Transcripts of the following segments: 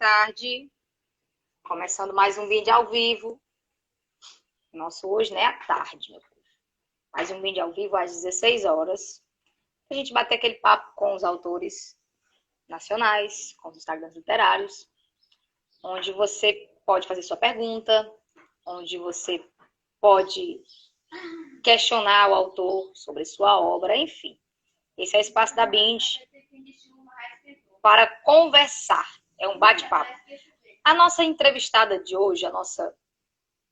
tarde. Começando mais um vídeo ao vivo. Nosso hoje, né, à tarde, meu povo. Mais um vídeo ao vivo às 16 horas. A gente bater aquele papo com os autores nacionais, com os Instagrams literários, onde você pode fazer sua pergunta, onde você pode questionar o autor sobre sua obra, enfim. Esse é o espaço da Bind para conversar. É um bate-papo. A nossa entrevistada de hoje, a nossa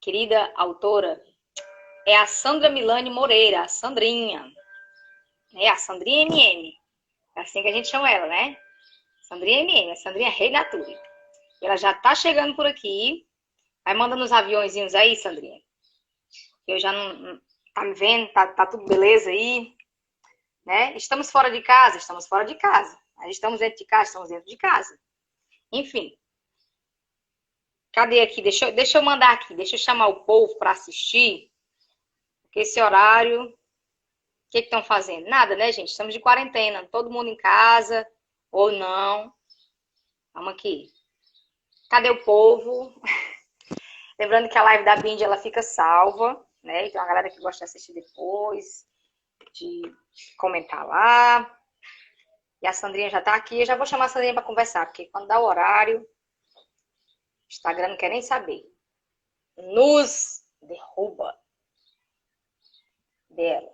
querida autora, é a Sandra Milane Moreira, a Sandrinha. É a Sandrinha MM. É assim que a gente chama ela, né? Sandrinha MM, a Sandrinha Rei Nature. Ela já tá chegando por aqui. Vai mandando os aviõezinhos aí, Sandrinha. Eu já não... Tá me vendo? Tá tudo beleza aí? Né? Estamos fora de casa? Estamos fora de casa. Mas estamos dentro de casa? Estamos dentro de casa. Enfim. Cadê aqui? Deixa eu mandar aqui. Deixa eu chamar o povo para assistir. Porque esse horário... O que estão fazendo? Nada, né, gente? Estamos de quarentena. Todo mundo em casa. Ou não. Vamos aqui. Cadê o povo? Lembrando que a live da Bind, ela fica salva, né? Então, a galera que gosta de assistir depois, de comentar lá. E a Sandrinha já tá aqui. Eu já vou chamar a Sandrinha para conversar, porque quando dá o horário, o Instagram não quer nem saber. Nos derruba dela.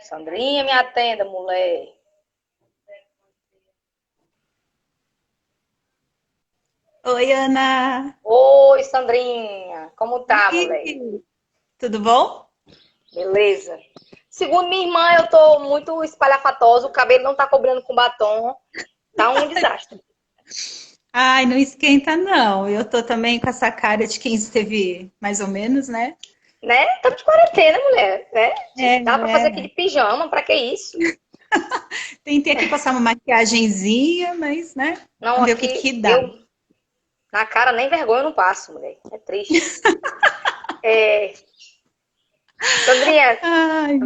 Sandrinha, me atenda, mulher. Oi, Ana. Oi, Sandrinha. Como tá, mulher? Tudo bom? Beleza. Segundo minha irmã, eu tô muito espalhafatosa. O cabelo não tá cobrindo com batom. Tá um desastre. Ai, não esquenta, não. Eu tô também com essa cara de quem esteve mais ou menos, né? Né? Estamos de quarentena, mulher. Né? É, Dá pra fazer aqui de pijama. Pra que isso? Tentei aqui passar uma maquiagenzinha, mas, né? Não, Vamos ver o que aqui que dá. eu... Na cara nem vergonha eu não passo, mulher. É triste. Sandrinha, Ai,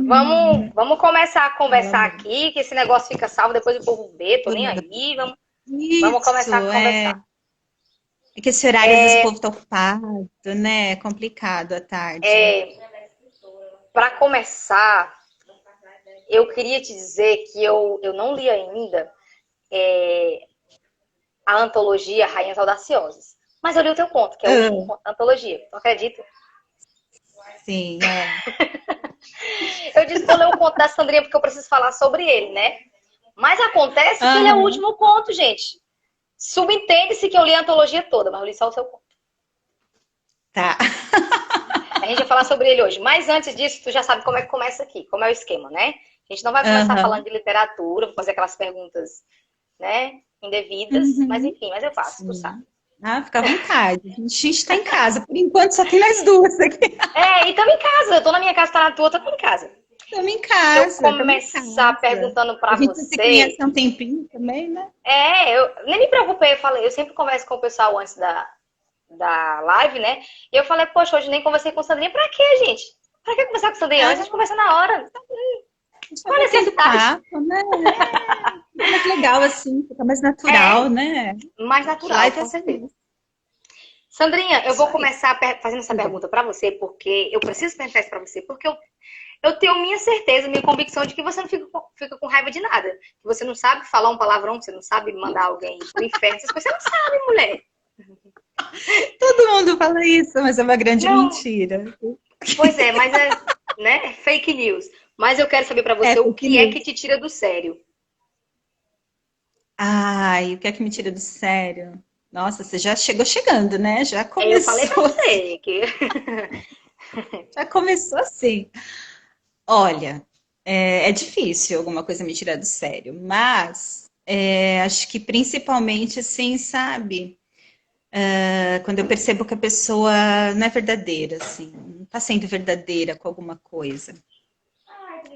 vamos começar a fala, conversar amor. aqui, que esse negócio fica salvo, depois o povo vê, tô nem aí. Vamos começar a Isso, é. conversar. É que esse horário, às vezes, o povo tá ocupado, né? É complicado à tarde. Para começar, eu queria te dizer que eu não li ainda a antologia Rainhas Audaciosas. Mas eu li o teu conto, que é o último Ah, conto da antologia. Tu acredita? sim, é. Eu disse, vou ler o conto da Sandrinha porque eu preciso falar sobre ele, né? Mas acontece que ele é o Aham, último conto, gente. Subentende-se que eu li a antologia toda, mas eu li só o seu conto. tá. A gente vai falar sobre ele hoje. Mas antes disso, tu já sabe como é que começa aqui, como é o esquema, né? A gente não vai começar falando Aham. de literatura, vou fazer aquelas perguntas, né, indevidas, mas Uhum. enfim, mas eu faço, tu sabe. Sim. Ah, fica à vontade. A gente está em casa. Por enquanto, só tem nós duas aqui. E estamos em casa. Eu tô na minha casa, tá na tua, tô em casa. Estamos em Se eu casa, estamos em começar casa. perguntando A pra gente já se conhece você, há um tempinho também, né? eu nem me preocupei, eu falei, eu sempre converso com o pessoal antes da live, né? E eu falei, poxa, hoje nem conversei com a Sandrinha, pra quê, gente? Pra que conversar com a Sandrinha Ah, antes? A gente conversa na hora. a gente vai Qual a batendo necessidade? papo, né? É, fica mais legal assim, fica mais natural, né? Mais natural, Live é com assim, certeza. Sandrinha, eu isso vou aí. começar fazendo essa Diga. pergunta pra você, porque eu preciso perguntar isso pra você, porque eu tenho minha certeza, minha convicção de que você não fica com raiva de nada. Que você não sabe falar um palavrão, que você não sabe mandar alguém pro inferno, essas coisas você não sabe, mulher. Todo mundo fala isso, mas é uma grande Não, mentira. pois é, mas né, fake news. Mas eu quero saber pra É você o fake que é que news. te tira do sério. Ai, o que é que me tira do sério? Nossa, você já chegou chegando, né? Já Eu falei pra começou assim. você que Já começou assim. Olha, é difícil alguma coisa me tirar do sério, mas acho que principalmente assim, sabe? Quando eu percebo que a pessoa não é verdadeira, assim, não está sendo verdadeira com alguma coisa,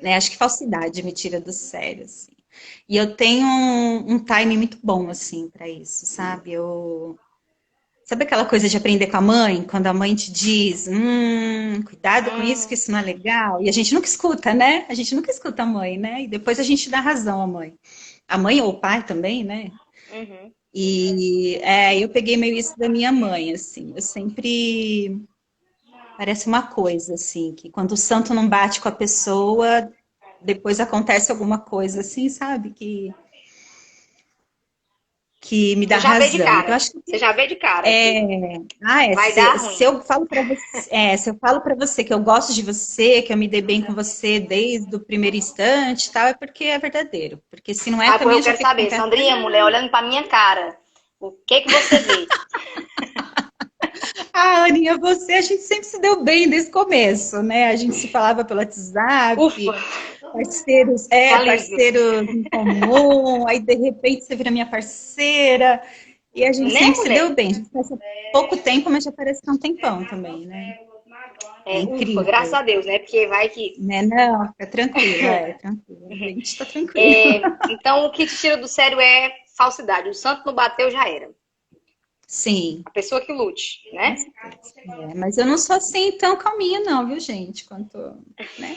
né? Acho que falsidade me tira do sério, assim. E eu tenho um time muito bom, assim, para isso, sabe? Sabe aquela coisa de aprender com a mãe? Quando a mãe te diz, cuidado com isso, que hum, isso não é legal. E a gente nunca escuta, né? A gente nunca escuta a mãe, né? E depois a gente dá razão à mãe. A mãe ou o pai também, né? Uhum. E eu peguei meio isso da minha mãe, assim. Eu sempre parece uma coisa assim, que quando o santo não bate com a pessoa, depois acontece alguma coisa assim, sabe? Que me dá Você já vê de razão. Então cara. acho que Você já vê de cara que vai dar se ruim. eu falo para você, se eu falo para você que eu gosto de você, que eu me dei bem com você desde o primeiro instante, e tal, é porque é verdadeiro. Porque se não é, Ah, pois também eu eu já quero fico com o saber, pé Sandrinha, mulher, atrás. olhando pra minha cara, o que que você vê? Ah, Aninha, você, a gente sempre se deu bem desde o começo, né? A gente se falava pelo Ufa, WhatsApp, alívio. parceiros em comum, aí de repente você vira minha parceira, e a gente Né, sempre se deu mulher? bem. A gente passa pouco tempo, mas já parece que é um tempão também, né? É Ufa, graças incrível, a Deus, né? Porque vai que. né? Não, fica tranquila, tranquila. A gente tá tranquilo. Então, o que te tira do sério é falsidade. O santo não bateu, já era. Sim, A pessoa que lute, com né? certeza. Mas eu não sou assim tão calminha, não, viu, gente? Quanto, né?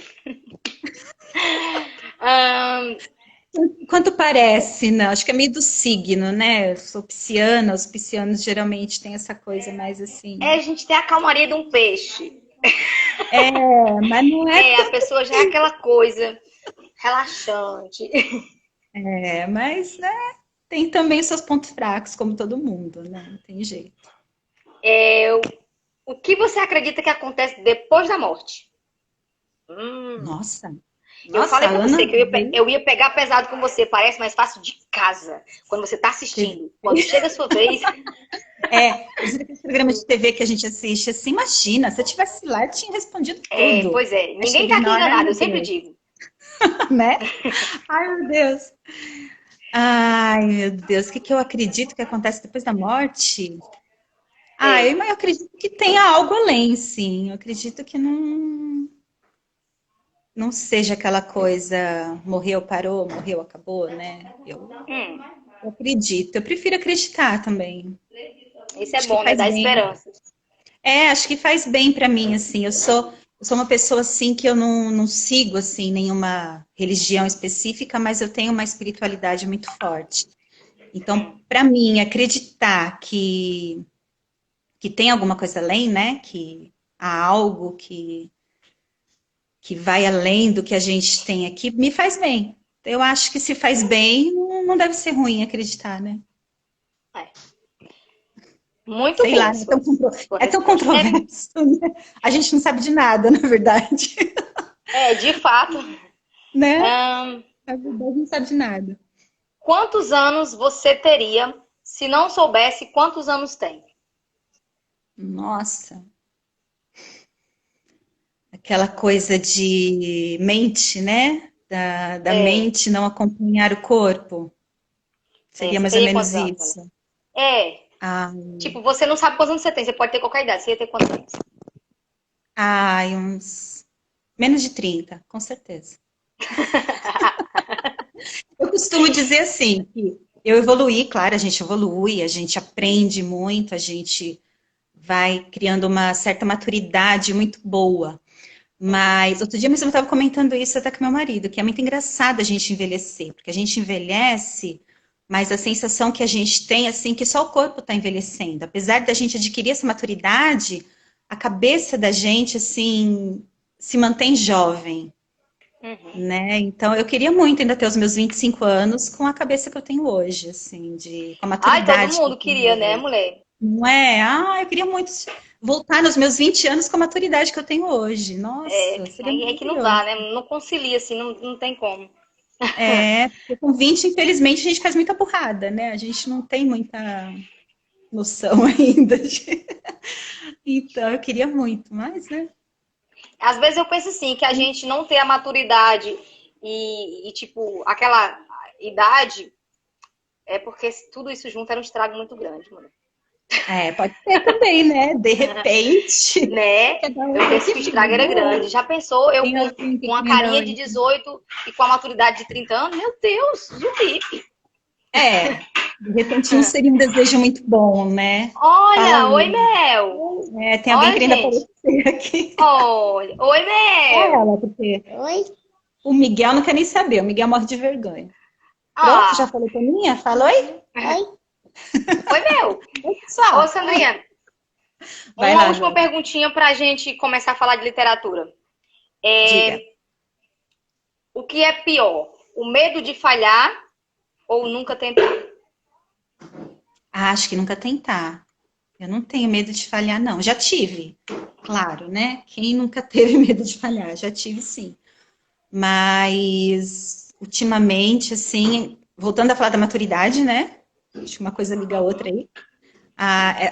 Ahn, Quanto parece, não. Acho que é meio do signo, né? Eu sou pisciana, os piscianos geralmente têm essa coisa mais a assim. gente tem a calmaria de um peixe. É, mas não é É, a tanto. pessoa já é aquela coisa relaxante. Mas né, tem também seus pontos fracos, como todo mundo, né? Não tem jeito. O que você acredita que acontece depois da morte? Hum, Nossa, eu nossa, falei a pra Ana você que veio. eu ia pegar pesado com você, parece mais fácil de casa, quando você tá assistindo. Quando chega a sua vez, Precisa daquele programa de TV que a gente assiste, assim, imagina, se eu tivesse lá, eu tinha respondido tudo. pois é, Aí ninguém tá chega aqui na hora, ai enganado, meu eu sempre Deus, digo. né? Ai meu Deus. Ai meu Deus, o que que eu acredito que acontece depois da morte? É, Eu acredito que tenha algo além, sim. Eu acredito que não seja aquela coisa morreu, parou, morreu, acabou, né? hum, Eu acredito. Eu prefiro acreditar também. isso é Acho que bom, né? faz Dá bem. esperança. Acho que faz bem para mim, assim. Eu sou uma pessoa assim que eu não sigo assim nenhuma religião específica, mas eu tenho uma espiritualidade muito forte. Então, Hum. para mim, acreditar que tem alguma coisa além, né? Que há algo que vai além do que a gente tem aqui, me faz bem. Eu acho que se faz bem, não deve ser ruim acreditar, né? É. Muito Sei lá, boa né? sua É tão resposta. controverso, né? A gente não sabe de nada, na verdade, De fato. né? Ahn, Na verdade, não sabe de nada. quantos anos você teria se não soubesse quantos anos tem? Nossa, aquela coisa de mente, né? Da É, mente não acompanhar o corpo. Seria você mais ou teria menos quantos anos, mulher? isso. É, Ah, tipo, você não sabe quantos anos você tem, você pode ter qualquer idade, você ia ter quantos anos? uns menos de 30, com certeza. Eu costumo dizer assim, que eu evoluí, claro, a gente aprende muito, a gente vai criando uma certa maturidade muito boa. Uhum. Mas outro dia mesmo eu estava comentando isso até com meu marido, que é muito engraçado a gente envelhecer, porque a gente envelhece, mas a sensação que a gente tem assim que só o corpo está envelhecendo. Apesar da gente adquirir essa maturidade, a cabeça da gente assim se mantém jovem, Uhum. né? Então eu queria muito ainda ter os meus 25 anos com a cabeça que eu tenho hoje, assim, com a Ai, todo maturidade que eu mundo tenho queria, né, hoje. mulher? Não é? Eu queria muito voltar nos meus 20 anos com a maturidade que eu tenho hoje. Nossa, seria Aí é que não dá, maravilhoso. né? Não concilia, assim, não tem como. Porque com 20, infelizmente, a gente faz muita burrada, né? A gente não tem muita noção ainda. Então, eu queria muito, mas, né? Às vezes eu penso assim, que a gente não ter a maturidade tipo, aquela idade, é porque tudo isso junto era um estrago muito grande, mano. Pode ser também, né? De repente, Né? cada um Eu tem penso que que o ver, estrago era né? grande. Já pensou eu Tem alguém com que uma tem carinha de não. 18 e com a maturidade de 30 anos? Meu Deus, zumbi. De repente não seria um desejo muito bom, né? Fala Olha, oi, aí. Mel. Tem alguém Olha, querendo gente. aparecer aqui. Olha, oi, É Mel. ela, porque o Miguel não quer nem saber, o Miguel morre de vergonha. Pronto, já Ah, falei com a minha? Falou aí? foi meu. Oi, Ô, pessoal. Sandrinha, Vai uma lá, última João. perguntinha para a gente começar a falar de literatura. Diga. O que é pior? O medo de falhar ou nunca tentar? Ah, acho que nunca tentar. Eu não tenho medo de falhar, não. Já tive, claro, né? Quem nunca teve medo de falhar? Já tive, sim. Mas, ultimamente, assim, voltando a falar da maturidade, né? Acho que uma coisa liga a outra Uhum. aí.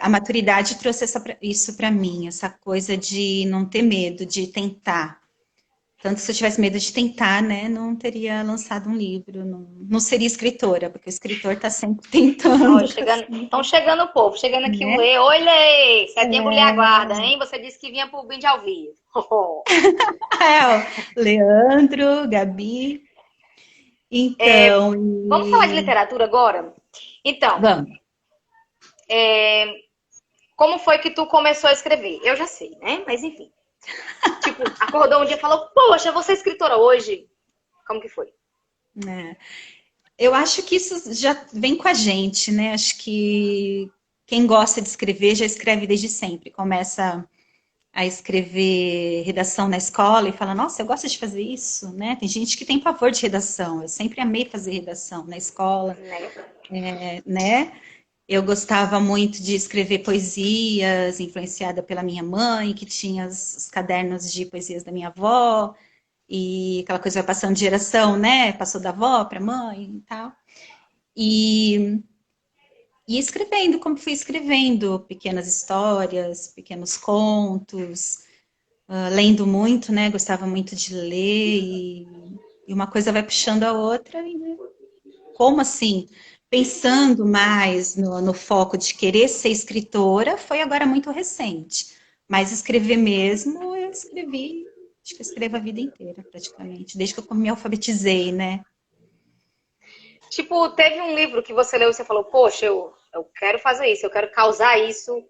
A maturidade trouxe isso para mim, essa coisa de não ter medo, de tentar. Tanto se eu tivesse medo de tentar, né, não teria lançado um livro, não seria escritora, porque o escritor está sempre Ó, tentando, está chegando, sempre, estão chegando o povo, chegando aqui o né? Lê. Oi, Lê! Setembro lhe aguarda, É, hein? Você disse que vinha pro Bem de Alvio. ó, Leandro, Gabi, então, Vamos falar de e... literatura agora? Então, Vamos. como foi que tu começou a escrever? Eu já sei, né? Mas enfim. Tipo, acordou um dia e falou, poxa, você é escritora hoje. Como que foi? Né? Eu acho que isso já vem com a gente, né? Acho que quem gosta de escrever já escreve desde sempre. Começa a escrever redação na escola e fala, nossa, eu gosto de fazer isso, né? Tem gente que tem pavor de redação. Eu sempre amei fazer redação na escola, Né? né? Eu gostava muito de escrever poesias, influenciada pela minha mãe, que tinha os cadernos de poesias da minha avó, e aquela coisa vai passando de geração, né? Passou da avó para a mãe e tal. E E escrevendo, como fui escrevendo pequenas histórias, pequenos contos, lendo muito, né? Gostava muito de ler e uma coisa vai puxando a outra. E, né, como assim? Pensando mais no foco de querer ser escritora, foi agora muito recente. Mas escrever mesmo, eu escrevi, acho que eu escrevo a vida inteira, praticamente, desde que eu me alfabetizei, né? Tipo, teve um livro que você leu e você falou, poxa, eu quero fazer isso, eu quero causar isso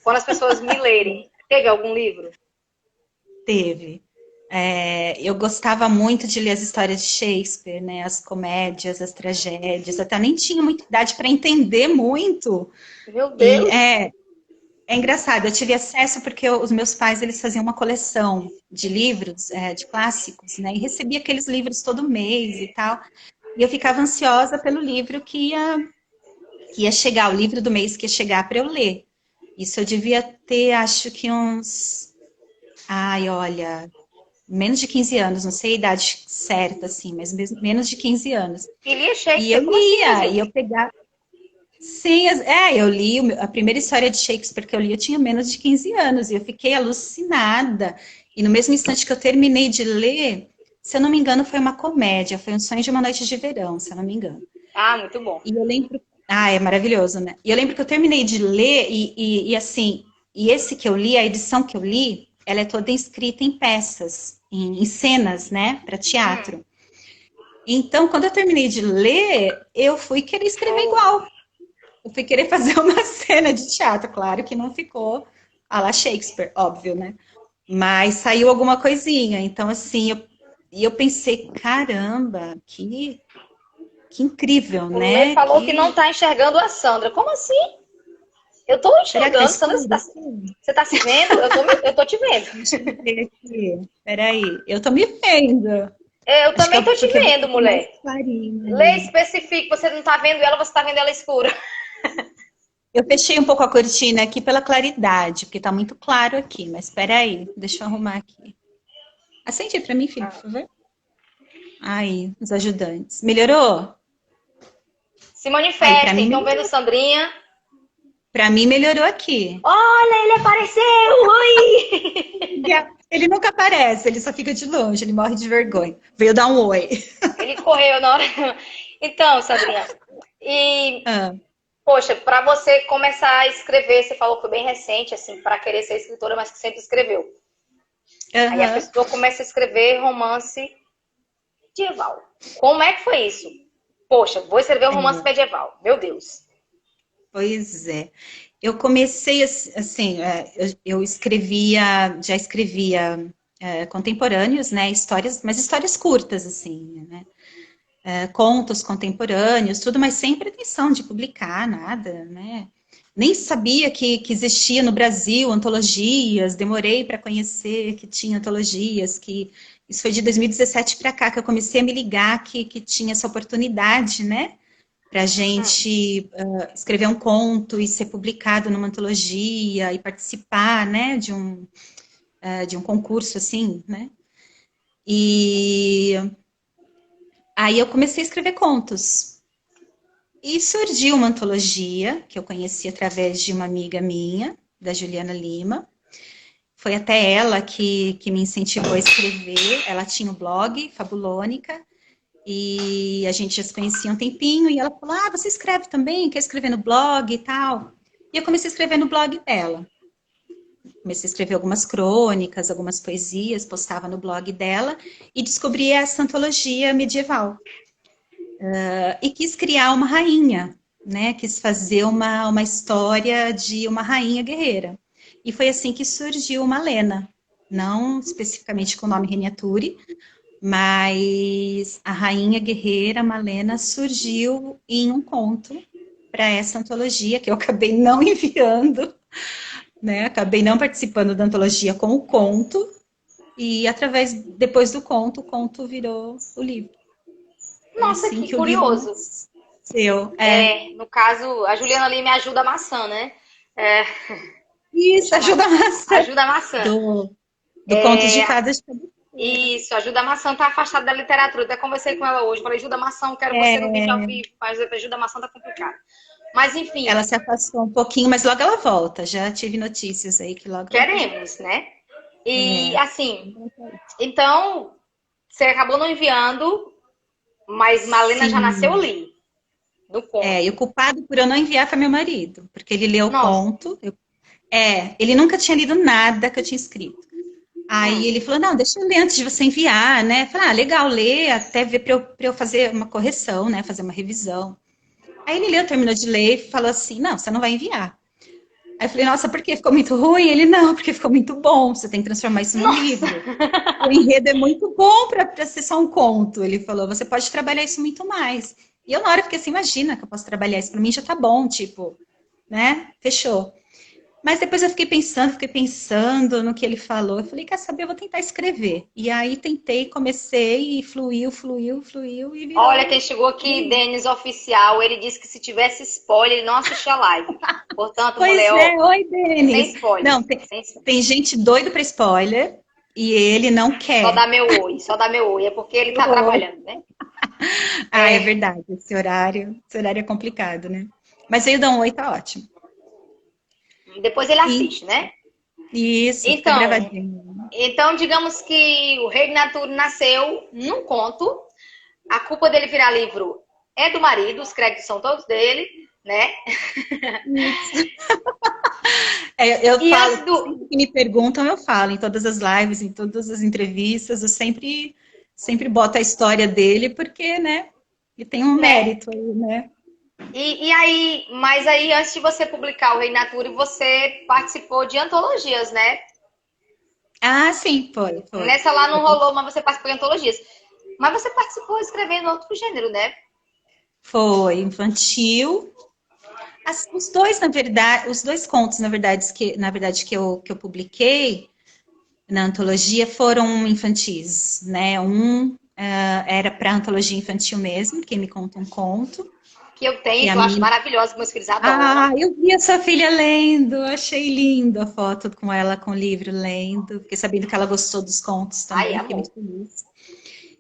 quando as pessoas me lerem. Teve algum livro? Teve. Eu gostava muito de ler as histórias de Shakespeare, né? As comédias, as tragédias. Até nem tinha muita idade para entender muito. Meu E Deus! é engraçado. Eu tive acesso porque os meus pais eles faziam uma coleção de livros, de clássicos, né? E recebia aqueles livros todo mês e tal. E eu ficava ansiosa pelo livro que ia chegar, o livro do mês que ia chegar para eu ler. Isso eu devia ter, acho que uns. Ai, olha, menos de 15 anos, não sei a idade certa, assim, mas menos de 15 anos. E lia E eu Shakespeare, como assim, minha lia, e eu gente? pegava. Sim, eu li a primeira história de Shakespeare que eu li, eu tinha menos de 15 anos, e eu fiquei alucinada. E no mesmo instante que eu terminei de ler, se eu não me engano, foi uma comédia, foi Um Sonho de uma Noite de Verão, se eu não me engano. Ah, muito bom. E eu lembro. Ah, é maravilhoso, né? E eu lembro que eu terminei de ler, assim, e esse que eu li, a edição que eu li, ela é toda escrita em peças, em cenas, né, para Hum. teatro. Então, quando eu terminei de ler, eu fui querer escrever Oh. igual. Eu fui querer fazer uma cena de teatro, claro que não ficou a la Shakespeare, óbvio, né? Mas saiu alguma coisinha. Então, assim, eu pensei, caramba, que incrível, O Lê né? falou que não tá enxergando a Sandra. Como assim? Eu tô Será que tá enxergando. Sandra, escuro aqui? você tá se vendo? Eu tô te vendo. Deixa eu ver aqui. Peraí, eu tô me vendo. Eu Acho que é também tô te porque vendo, você tá mais mulher. clarinho Lê ali. especifique. Você não tá vendo ela, você tá vendo ela escura. Eu fechei um pouco a cortina aqui pela claridade, porque tá muito claro aqui, mas peraí, deixa eu arrumar aqui. Acende pra mim, filho, por favor. Aí, os ajudantes. Melhorou? Se Aí, pra manifestem. mim Estão vendo melhorou. Sandrinha? Pra mim melhorou aqui. Olha, ele apareceu! Oi! Ele nunca aparece, ele só fica de longe, ele morre de vergonha. Veio dar um oi. Ele correu na hora. Então, Sandrinha, e Ah, poxa, para você começar a escrever, você falou que foi bem recente, assim, para querer ser escritora, mas que sempre escreveu. Aí a aham. pessoa começa a escrever romance medieval. Como é que foi isso? Poxa, vou escrever um romance medieval. Meu Deus. Pois é. Eu comecei assim, eu escrevia, já escrevia contemporâneos, né, histórias, mas histórias curtas, assim, né? contos contemporâneos, tudo, mas sem pretensão de publicar nada, né? Nem sabia que existia no Brasil antologias, demorei para conhecer que tinha antologias, que isso foi de 2017 para cá que eu comecei a me ligar que tinha essa oportunidade, né? Para a gente escrever um conto e ser publicado numa antologia e participar, né, de um concurso assim, né? E aí eu comecei a escrever contos. E surgiu uma antologia que eu conheci através de uma amiga minha, da Juliana Lima. Foi até ela que me incentivou a escrever. Ela tinha o blog Fabulônica e a gente já se conhecia um tempinho. E ela falou: Ah, você escreve também? Quer escrever no blog e tal? E eu comecei a escrever no blog dela. Comecei a escrever algumas crônicas, algumas poesias, postava no blog dela e descobri essa antologia medieval. E quis criar uma rainha, né? Quis fazer uma história de uma rainha guerreira. E foi assim que surgiu Malena, não especificamente com o nome Reniaturi, mas a rainha guerreira Malena surgiu em um conto para essa antologia que eu acabei não enviando, né? Acabei não participando da antologia com o conto e através depois do conto, o conto virou o livro. Foi Nossa, assim que que o livro curioso. nasceu. No caso, a Juliana ali me ajuda a maçã, né? É, Isso, chama ajuda a maçã. Ajuda a Maçã. Do contos de fadas de cabeceira. Isso, Ajuda a Maçã tá afastada da literatura. Até conversei com ela hoje. Falei, Ajuda a Maçã, quero você no vídeo ao É, vivo. Mas Ajuda a Maçã tá complicado. Mas enfim, ela se afastou um pouquinho, mas logo ela volta. Já tive notícias aí que logo ela volta. queremos, né? E É. assim, então, você acabou não enviando, mas Malena já nasceu Sim. ali, no E conto. o culpado por eu não enviar foi meu marido, porque ele leu o Nossa. conto. Ele nunca tinha lido nada que eu tinha escrito. Aí ele Hum. falou, não, deixa eu ler antes de você enviar, né? Eu falei, legal, ler, até ver para eu fazer uma correção, né? Fazer uma revisão. Aí ele leu, terminou de ler e falou assim, não, você não vai enviar. Aí eu falei, nossa, por quê? Ficou muito ruim? Ele, não, porque ficou muito bom, você tem que transformar isso num Nossa. livro. O enredo é muito bom para ser só um conto. Ele falou, você pode trabalhar isso muito mais. E eu na hora fiquei assim, imagina que eu posso trabalhar isso, para mim já tá bom, tipo, né? Fechou. Mas depois eu fiquei pensando no que ele falou. Eu falei, quer saber, eu vou tentar escrever. E aí tentei, comecei e fluiu, fluiu, fluiu e Olha virou. quem chegou aqui, Denis Oficial. Ele disse que se tivesse spoiler, ele não assistia a live. Portanto, Pois mulher, é, ó, oi, sem Denis. spoiler. Não, tem, Sem spoiler. tem gente doida para spoiler e ele não Só dá quer. meu oi, só dá meu oi. É porque ele tá Oi. trabalhando, né? Ah, é É, verdade. Esse horário é complicado, né? Mas aí o Dom Oi tá ótimo. depois ele E assiste, né? isso, fica Então, gravadinho. então, digamos que o Rei Natur nasceu num conto. A culpa dele virar livro é do marido, os créditos são todos dele, né? Isso. Eu E falo, antes do. sempre que me perguntam, eu falo, em todas as lives, em todas as entrevistas, eu sempre boto a história dele, porque, né, ele tem um Né? mérito aí, né? E aí, mas aí, antes de você publicar o Rei Natur, você participou de antologias, né? Ah, sim, foi. Nessa lá não rolou, mas você participou de antologias. Mas você participou escrevendo outro gênero, né? Foi infantil. Os dois contos, na verdade, que eu publiquei na antologia foram infantis, né? Era para antologia infantil mesmo, quem me conta um conto, Que eu que tenho, a que eu acho menina. maravilhosa, que meus filhos adoram. Ah, eu vi a sua filha lendo, achei lindo a foto com ela com o livro lendo, fiquei sabendo que ela gostou dos contos Ai, também, fiquei amor. muito feliz.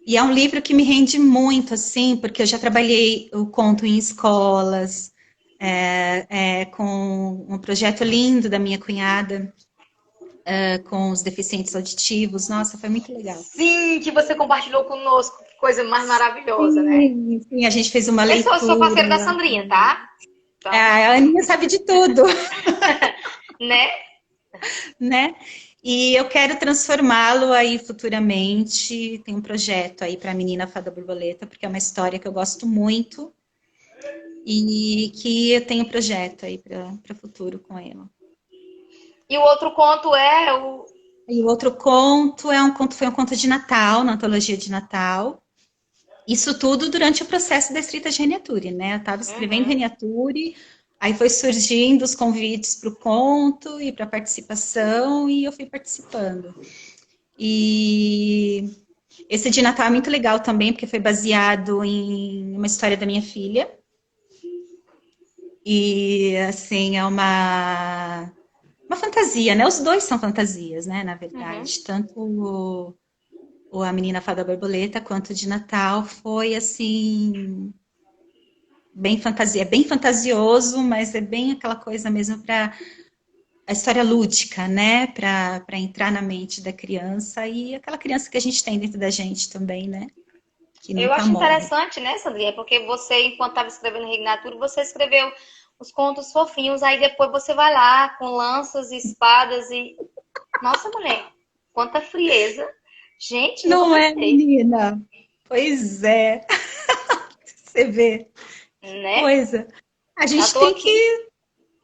E é um livro que me rende muito, assim, porque eu já trabalhei o conto em escolas, com um projeto lindo da minha cunhada, com os deficientes auditivos. Nossa, foi muito legal. Sim, que você compartilhou conosco. Que coisa mais maravilhosa, né? Sim, sim, a gente fez uma Eu sou leitura parceira da lá. Sandrinha, tá? Então, A Aninha sabe de tudo, né? né? E eu quero transformá-lo aí futuramente. Tem um projeto aí para a Menina Fada Borboleta, porque é uma história que eu gosto muito e que eu tenho projeto aí para o futuro com ela. E o outro conto é o. E o outro conto foi um conto de Natal, na antologia de Natal. Isso tudo durante o processo da escrita de Reniature, né? Eu estava escrevendo Uhum. Reniature, aí foi surgindo os convites para o conto e para participação, e eu fui participando. E esse de Natal é muito legal também, porque foi baseado em uma história da minha filha. E, assim, é uma fantasia, né? Os dois são fantasias, né? Na Uhum. verdade, tanto a Menina Fada Borboleta quanto o de Natal foi, assim, bem fantasia. É bem fantasioso, mas é bem aquela coisa mesmo para a história lúdica, né? Para entrar na mente da criança e aquela criança que a gente tem dentro da gente também, né? Que Eu nunca acho morre. interessante, né, Sandrinha? Porque você, enquanto estava escrevendo Regnatura, você escreveu os contos fofinhos, aí depois você vai lá com lanças e espadas e. Nossa, mulher, quanta frieza. Gente, nunca Não é, imaginei, menina? Pois é, você vê. né? Coisa. A Já gente tô tem aqui, que.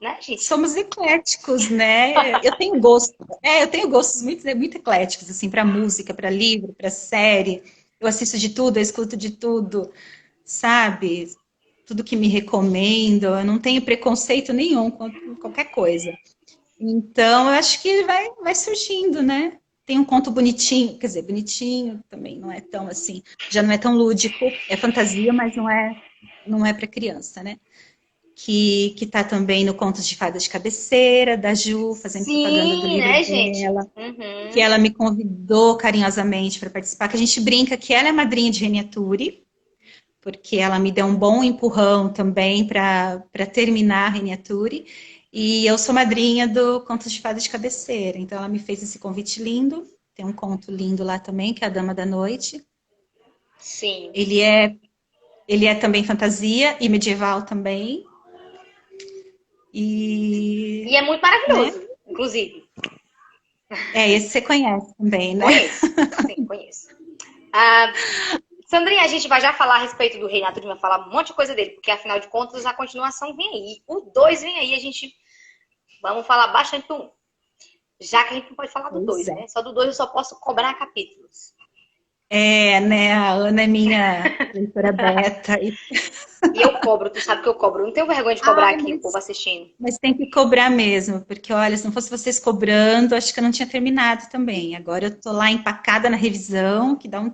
né, gente? Somos ecléticos, né? Eu tenho gostos muito ecléticos, assim, para música, para livro, para série. Eu assisto de tudo, eu escuto de tudo, sabe? Tudo que me recomendam, eu não tenho preconceito nenhum com qualquer coisa. Então, eu acho que vai surgindo, né? Tem um conto bonitinho, quer dizer, bonitinho também, não é tão assim, já não é tão lúdico, é fantasia, mas não é para criança, né? Que tá também no Contos de Fadas de Cabeceira, da Ju, fazendo propaganda do Sim, livro né, gente? dela, que Uhum. ela me convidou carinhosamente para participar, que a gente brinca que ela é madrinha de Reniature, porque ela me deu um bom empurrão também para terminar a Reniature, e eu sou madrinha do Contos de Fadas de Cabeceira, então ela me fez esse convite lindo, tem um conto lindo lá também, que é A Dama da Noite. Sim. Ele é, ele é também fantasia e medieval também, E e, é muito né? maravilhoso, inclusive. Esse você conhece também, né? Conheço. Sim, conheço. Ah, Sandrinha, a gente vai já falar a respeito do Renato, vai falar um monte de coisa dele, porque afinal de contas a continuação vem aí. O 2 vem aí, a gente vamos falar bastante do 1. Já que a gente não pode falar do Pois 2, é. né? Só do 2 eu só posso cobrar capítulos. Né? A Ana é minha leitora beta. E eu cobro, tu sabe que eu cobro. Eu não tenho vergonha de cobrar Ai, aqui, o povo mas, assistindo. mas tem que cobrar mesmo, porque olha, se não fosse vocês cobrando, acho que eu não tinha terminado também. Agora eu tô lá empacada na revisão, que dá um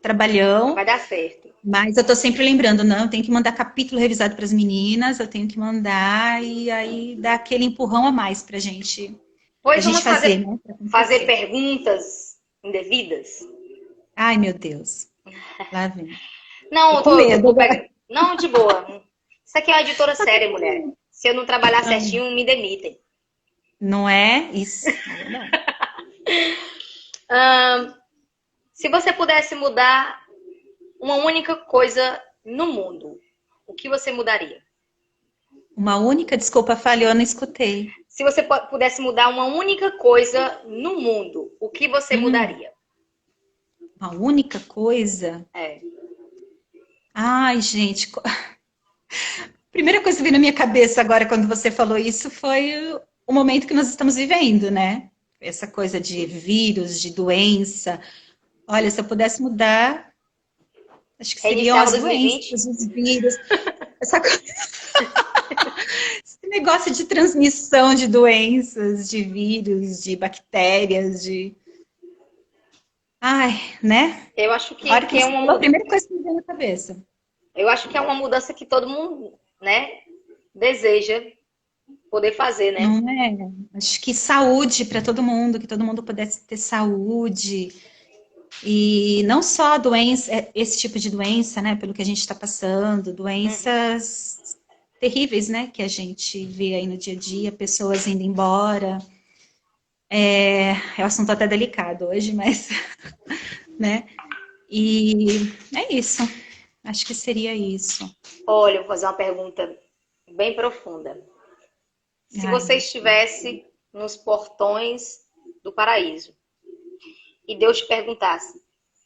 trabalhão, Vai dar certo. mas eu tô sempre lembrando, não, eu tenho que mandar capítulo revisado para as meninas, eu tenho que mandar e aí dá aquele empurrão a mais pra Pois gente vamos fazer, fazer, né? Pra fazer acontecer. perguntas indevidas? Ai, meu Deus. Lá vem. Não, Tô eu com tô, tô, medo tô agora. pegando. Não, de boa. Isso aqui é uma editora Tô com séria, mulher. medo. Se eu não trabalhar Ah, certinho, me demitem. não é? Isso, é verdade. Ahn, Se você pudesse mudar uma única coisa no mundo, o que você mudaria? Uma única desculpa falhou, não escutei. Se você pudesse mudar uma única coisa no mundo, o que você Hum, mudaria? uma única coisa. É. Ai, gente, primeira coisa que veio na minha cabeça agora quando você falou isso foi o momento que nós estamos vivendo, né? Essa coisa de vírus, de doença. Olha, se eu pudesse mudar, acho que seriam Reiniciava as 2020? doenças, os vírus, essa coisa, esse negócio de transmissão de doenças, de vírus, de bactérias, de. Ai, né? Eu acho A hora que que é você falou, a uma, primeira coisa que me veio na cabeça. eu acho que é uma mudança que todo mundo, né, deseja poder fazer, né? Não é? Acho que saúde para todo mundo, que todo mundo pudesse ter saúde. E não só a doença, esse tipo de doença, né? Pelo que a gente está passando, Uhum. doenças terríveis, né? Que a gente vê aí no dia a dia, pessoas indo embora. É um assunto até delicado hoje, mas, né? E é isso. Acho que seria isso. Olha, eu vou fazer uma pergunta bem profunda. Se Ai, você meu Deus. estivesse nos portões do paraíso e Deus te perguntasse,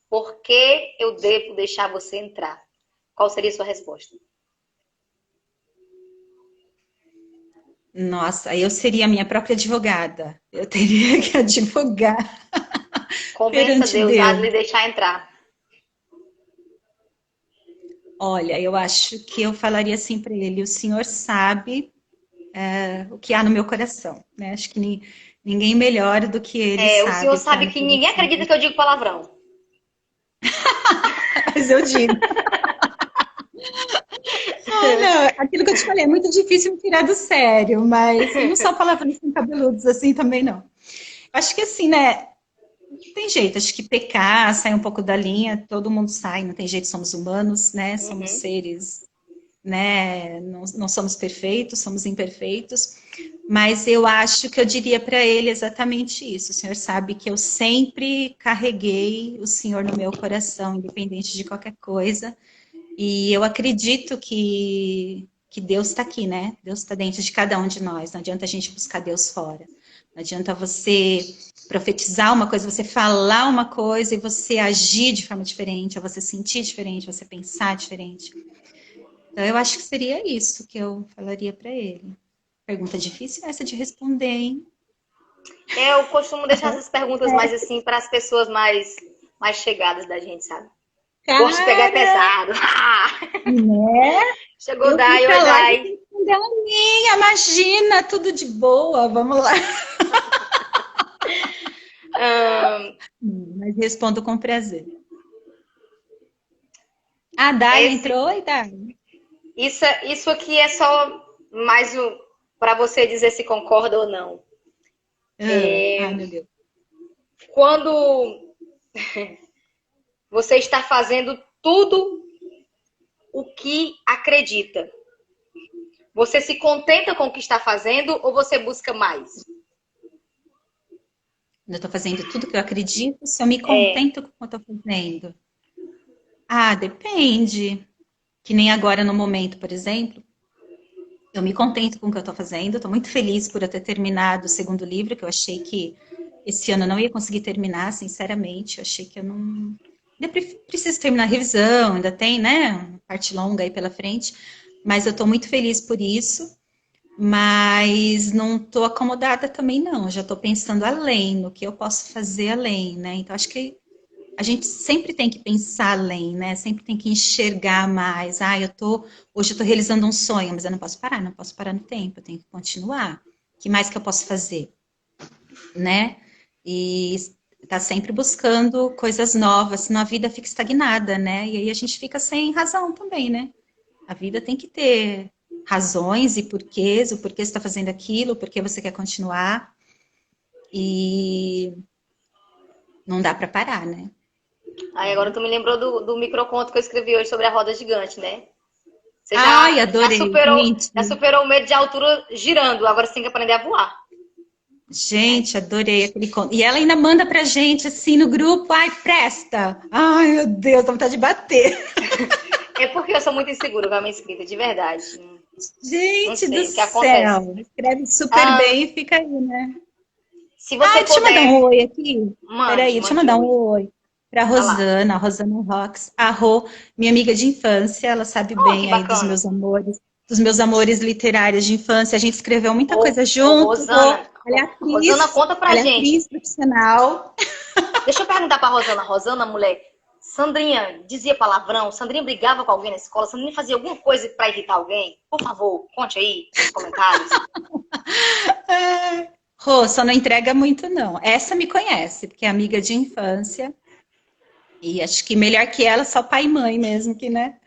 por que eu devo deixar você entrar? Qual seria a sua resposta? Nossa, aí eu seria a minha própria advogada. Eu teria que advogar Convença perante Deus a Deus. lhe deixar entrar. Olha, eu acho que eu falaria assim para ele: o senhor sabe o que há no meu coração, né? Acho que ninguém melhor do que ele O senhor sabe o que há sabe no que ninguém coração. acredita que eu digo palavrão. Mas eu digo. Ah, não, aquilo que eu te falei é muito difícil me tirar do sério, mas não são palavrões tão cabeludos assim também, não. Acho que assim, né? Não tem jeito, acho que pecar, sair um pouco da linha, todo mundo sai, não tem jeito, somos humanos, né? Somos Uhum. seres, né? Não somos perfeitos, somos imperfeitos, mas eu acho que eu diria para ele exatamente isso. O senhor sabe que eu sempre carreguei o senhor no meu coração, independente de qualquer coisa, e eu acredito que Deus está aqui, né? Deus está dentro de cada um de nós, não adianta a gente buscar Deus fora. Não adianta você profetizar uma coisa, você falar uma coisa e você agir de forma diferente, ou você sentir diferente, você pensar diferente. Então, eu acho que seria isso que eu falaria para ele. Pergunta difícil essa de responder, hein? Eu costumo deixar essas perguntas mais assim para as pessoas mais chegadas da gente, sabe? Gosto de pegar Cara, pesado. né? Chegou Eu fui Dai, oi para lá e Dai. você responder a minha, imagina, tudo de boa, vamos lá. Mas respondo com prazer. A Dai Esse, entrou, e Dai? isso aqui é só mais para você dizer se concorda ou não. Ai, meu Deus. Quando você está fazendo tudo o que acredita, você se contenta com o que está fazendo ou você busca mais? Eu estou fazendo tudo que eu acredito, se eu me contento com o que eu estou fazendo. Ah, depende. Que nem agora no momento, por exemplo, eu me contento com o que eu estou fazendo. Estou muito feliz por eu ter terminado o segundo livro, que eu achei que esse ano eu não ia conseguir terminar, sinceramente. Eu achei que eu não. Ainda preciso terminar a revisão, ainda tem, né? Uma parte longa aí pela frente. Mas eu estou muito feliz por isso. Mas não estou acomodada também, não. Já estou pensando além, no que eu posso fazer além, né? Então, acho que a gente sempre tem que pensar além, né? Sempre tem que enxergar mais. Hoje eu tô realizando um sonho, mas eu não posso parar, não posso parar no tempo, eu tenho que continuar. O que mais que eu posso fazer, né? E tá sempre buscando coisas novas, senão a vida fica estagnada, né? E aí a gente fica sem razão também, né? A vida tem que ter razões e porquês, o porquê você está fazendo aquilo, o porquê você quer continuar. E não dá para parar, né? Aí agora tu me lembrou do microconto que eu escrevi hoje sobre a roda gigante, né? Você Ai, já adorei, superou, gente. já superou o medo de altura girando, agora você tem que aprender a voar. Né? Gente, adorei aquele conto. E ela ainda manda pra gente assim no grupo, ai, presta. Ai, meu Deus, dá vontade de bater. É porque eu sou muito insegura com a minha escrita, de verdade. Não Gente do sei o que acontece. céu. Escreve super Ah, bem e fica aí, né? se você Ai, deixa eu mandar um puder, oi aqui. Peraí, deixa eu mande mandar um oi. oi pra Olha lá. Rosana, Rosana Rox, a Rô, minha amiga de infância, ela sabe Oh, que bem aí bacana. dos meus amores literários de infância. A gente escreveu muita coisa junto, Rô. Rosana. Rosana, conta pra Ela é gente. atriz profissional. Deixa eu perguntar pra Rosana. Rosana, mulher, Sandrinha dizia palavrão? Sandrinha brigava com alguém na escola? Sandrinha fazia alguma coisa pra irritar alguém? Por favor, conte aí nos comentários. Rô, só não entrega muito, não. Essa me conhece, porque é amiga de infância. E acho que melhor que ela, só pai e mãe mesmo, que, né?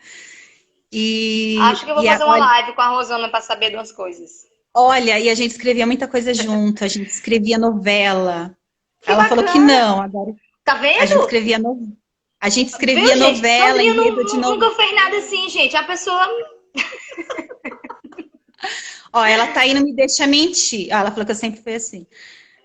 Acho que eu vou fazer uma Olha, live com a Rosana pra saber de umas coisas. olha, e a gente escrevia muita coisa junto, a gente escrevia novela. Que Ela falou que bacana. não, agora Tá a gente vendo? escrevia, a gente Viu, escrevia gente? novela, Sandrinha enredo de novela. nunca fez nada assim, gente. A pessoa. Ó, ela tá aí, não me deixa mentir. Ela falou que eu sempre fui assim.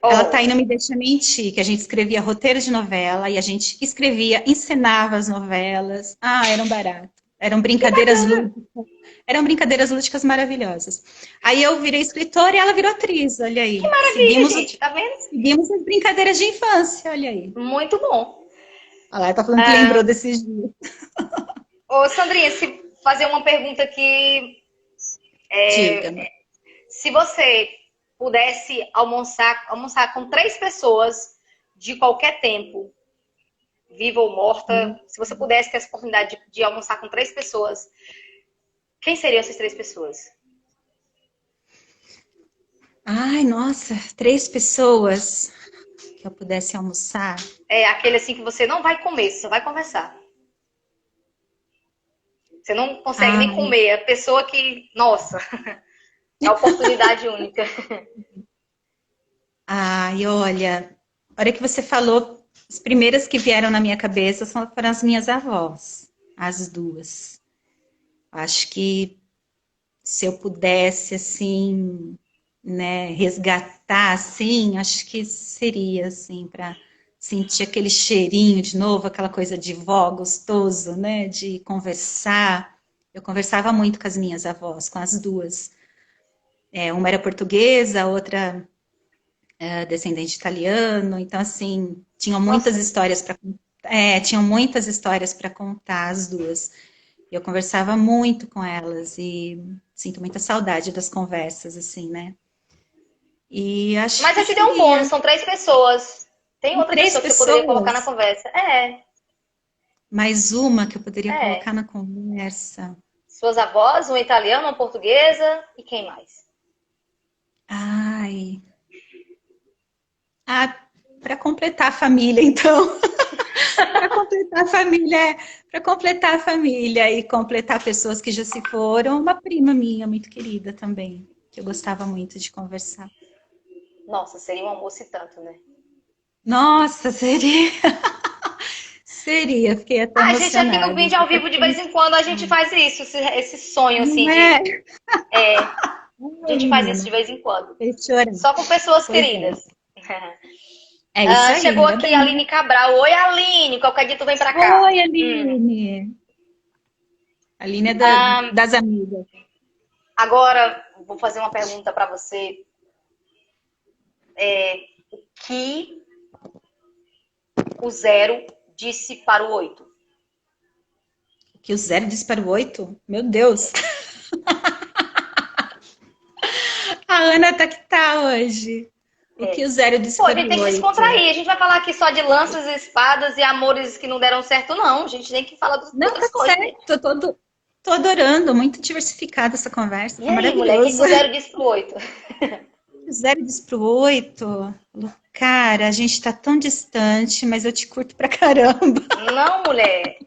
Ela tá aí, Oh, não me deixa mentir, que a gente escrevia roteiro de novela e a gente escrevia, encenava as novelas. Ah, era um barato. que bacana. Eram brincadeiras lúdicas maravilhosas. Aí eu virei escritora e ela virou atriz, olha Que aí. maravilha, gente. Tá vendo? Seguimos as brincadeiras de infância, olha aí. Muito bom. Olha lá, ela tá falando que lembrou desses dias. Ô, Sandrinha, se fazer uma pergunta que Diga-me. se você pudesse almoçar com 3 pessoas de qualquer tempo, viva ou morta, se você pudesse ter essa oportunidade de almoçar com 3 pessoas, quem seriam essas 3 pessoas? Ai, nossa, 3 pessoas que eu pudesse almoçar. É aquele assim que você não vai comer, você só vai conversar. Você não consegue nem Ai, comer. É a pessoa que, nossa, é a oportunidade única. ai, olha, a hora que você falou, as primeiras que vieram na minha cabeça foram as minhas avós, as duas. Acho que se eu pudesse, assim, né, resgatar, assim, acho que seria, assim, para sentir aquele cheirinho de novo, aquela coisa de vó gostoso, né, de conversar. Eu conversava muito com as minhas avós, com as duas. Uma era portuguesa, a outra descendente italiano, então, assim, Nossa, tinham muitas histórias para contar as duas. Eu conversava muito com elas e sinto muita saudade das conversas, assim, né? E acho mas que eu te dei um bônus, seria são 3 pessoas. Tem outra três pessoa que você poderia colocar na pessoas, conversa. É, mais uma que eu poderia colocar é. na conversa. Suas avós, uma italiana, uma portuguesa e quem mais? Ai, ah, para completar a família, então. Para completar a família, para completar a família e completar pessoas que já se foram, uma prima minha muito querida também, que eu gostava muito de conversar. Nossa, seria um almoço e tanto, né? Nossa, seria, seria, fiquei até Ah, gente, aqui no emocionada. vídeo ao vivo, de vez em quando, a gente faz isso, esse sonho, Não assim, de... é? É, a Ai, gente faz isso menina, de vez em quando. fez chorar. Só com pessoas Pois é. queridas. É isso aí, Chegou ainda aqui a bem, né? Aline Cabral. Oi, Aline, qualquer dia tu vem pra cá. Oi, Aline. A Aline é Ah, das amigas. agora, vou fazer uma pergunta pra você. Que o 0 disse para o 8. Que o 0 disse para o 8? Meu Deus. A Ana tá que tá hoje. O que o 0 disse Pô, a para gente o tem que 8? descontrair. A gente vai falar aqui só de lanças, espadas e amores que não deram certo, não. A gente tem que falar de Não, outras tá coisas, gente. certo. Tô adorando. Muito diversificada essa conversa. E Tá aí, mulher, o que maravilhoso. o 0 disse pro 8? O 0 disse para o 8. Cara, a gente tá tão distante, mas eu te curto pra caramba. Não, mulher.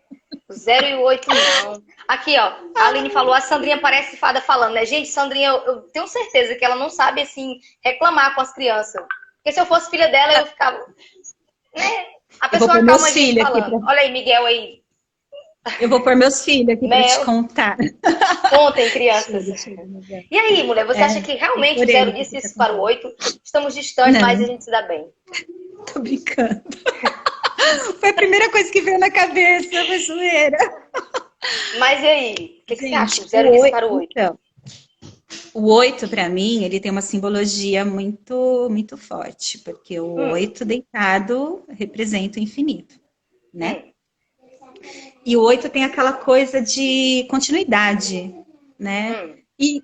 O 0 e o 8, não. Aqui, ó. A Aline falou, a Sandrinha parece fada falando, né? Gente, Sandrinha, eu tenho certeza que ela não sabe, assim, reclamar com as crianças. Porque se eu fosse filha dela, eu ficava... Né? A Eu vou pessoa pôr acalma meus a gente filhos aqui falando. Olha aí, Miguel aí. Eu vou pôr meus filhos aqui para te Mel, contar. contem, crianças. Chega, Miguel. E aí, mulher, você acha que Vou realmente o pôr 0 ele aqui disse para te isso para o contar. 8? Estamos distantes, mas a Não, gente se dá bem. tô brincando. Foi a primeira coisa que veio na cabeça, foi zoeira. Mas e aí? O que você acha? Gente, O 0 disse para o 8? então, o 8 para mim, ele tem uma simbologia muito, muito forte, porque o Hum, 8 deitado representa o infinito, né? hum, E o 8 tem aquela coisa de continuidade, né? hum. E,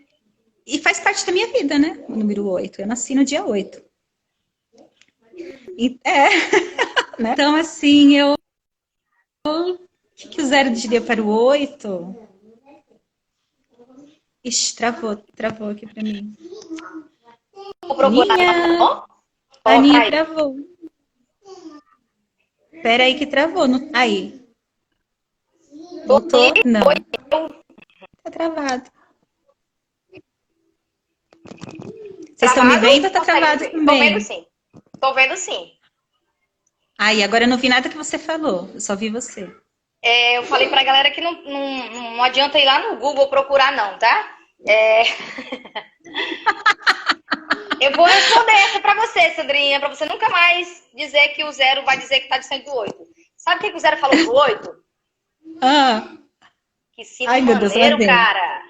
e faz parte da minha vida, né? O número 8. Eu nasci no dia 8. É, né? Então, assim, o que o 0 diria para o 8? Ixi, travou aqui para mim. Vou procurar, Aninha, tá bom? Coloca Aninha aí. travou. Espera aí que travou. Aí, Tô aqui. voltou? Não, tá travado. Vocês estão me Travado? vendo ou tá Consegue me travado ver? Tô vendo também? sim. Tô vendo sim. Aí, agora eu não vi nada que você falou. Eu só vi você. Eu falei pra galera que não adianta ir lá no Google procurar, não, tá? É, eu vou responder essa pra você, Sandrinha, pra você nunca mais dizer que o 0 vai dizer que tá distante do 8. Sabe o que o 0 falou pro 8? Ah, Que sinto ai, meu Deus, lá maneiro, vem. cara.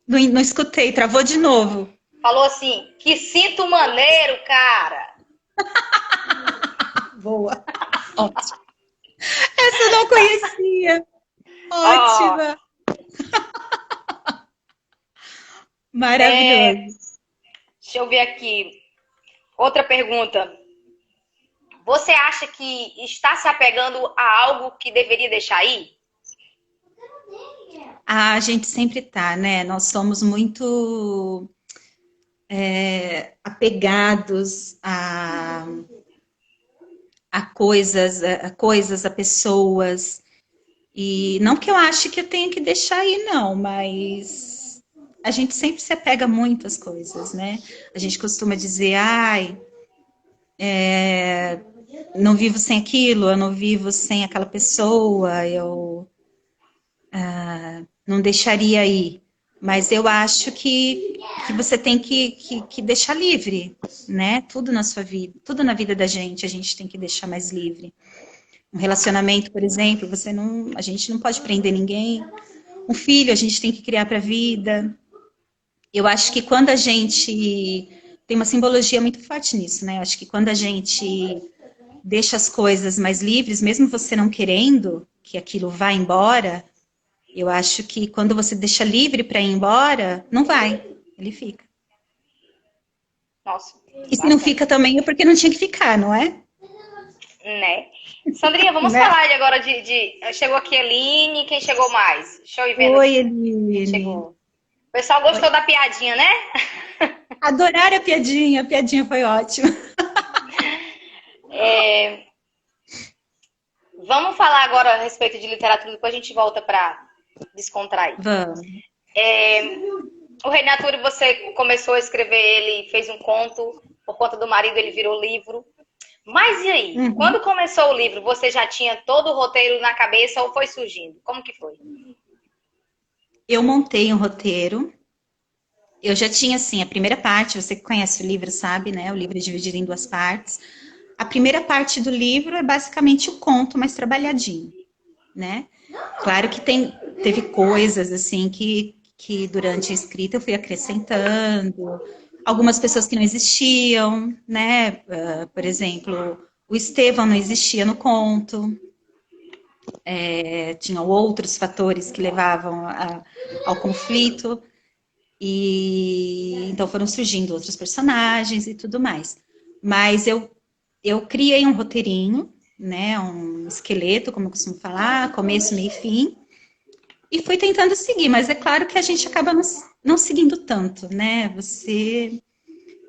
Não escutei, travou de novo. Falou assim, que sinto maneiro, cara. Boa. Ótimo. Essa eu não conhecia. Ó, Ótima. é, Maravilhoso. deixa eu ver aqui. Outra pergunta. Você acha que está se apegando a algo que deveria deixar ir? A gente sempre tá, né? Nós somos muito apegados a pessoas. E não que eu ache que eu tenha que deixar ir, não, mas a gente sempre se apega muito às coisas, né? A gente costuma dizer, ai, não vivo sem aquilo, eu não vivo sem aquela pessoa, eu não deixaria ir. Mas eu acho que você tem que deixar livre, né? Tudo na sua vida, tudo na vida da gente, a gente tem que deixar mais livre. Um relacionamento, por exemplo, a gente não pode prender ninguém. Um filho a gente tem que criar para a vida. Eu acho que quando a gente tem uma simbologia muito forte nisso, né? Eu acho que quando a gente deixa as coisas mais livres, mesmo você não querendo que aquilo vá embora, eu acho que quando você deixa livre para ir embora, não vai, ele fica. Nossa, E se não bastante. fica também é porque não tinha que ficar, não é? Né? Sandrinha, vamos Né? falar agora de... Chegou aqui a Eline, quem chegou mais? Deixa eu ir vendo Oi, aqui. Eline. Chegou. O pessoal gostou da piadinha, né? Adoraram a piadinha foi ótima. Vamos falar agora a respeito de literatura, depois a gente volta para descontrair. Vamos. O Rei Natura, você começou a escrever ele, fez um conto, por conta do marido ele virou livro. Mas e aí? Uhum. Quando começou o livro, você já tinha todo o roteiro na cabeça ou foi surgindo? Como que foi? Eu montei um roteiro. Eu já tinha, assim, a primeira parte, você que conhece o livro sabe, né? O livro é dividido em duas partes. A primeira parte do livro é basicamente o conto mais trabalhadinho, né? Claro que teve coisas, assim, que durante a escrita eu fui acrescentando. Algumas pessoas que não existiam, né? Por exemplo, o Estevão não existia no conto. Tinham outros fatores que levavam ao conflito. E então foram surgindo outros personagens e tudo mais. Mas eu criei um roteirinho, né, um esqueleto, como eu costumo falar, começo, meio e fim, e fui tentando seguir, mas é claro que a gente acaba não seguindo tanto, né?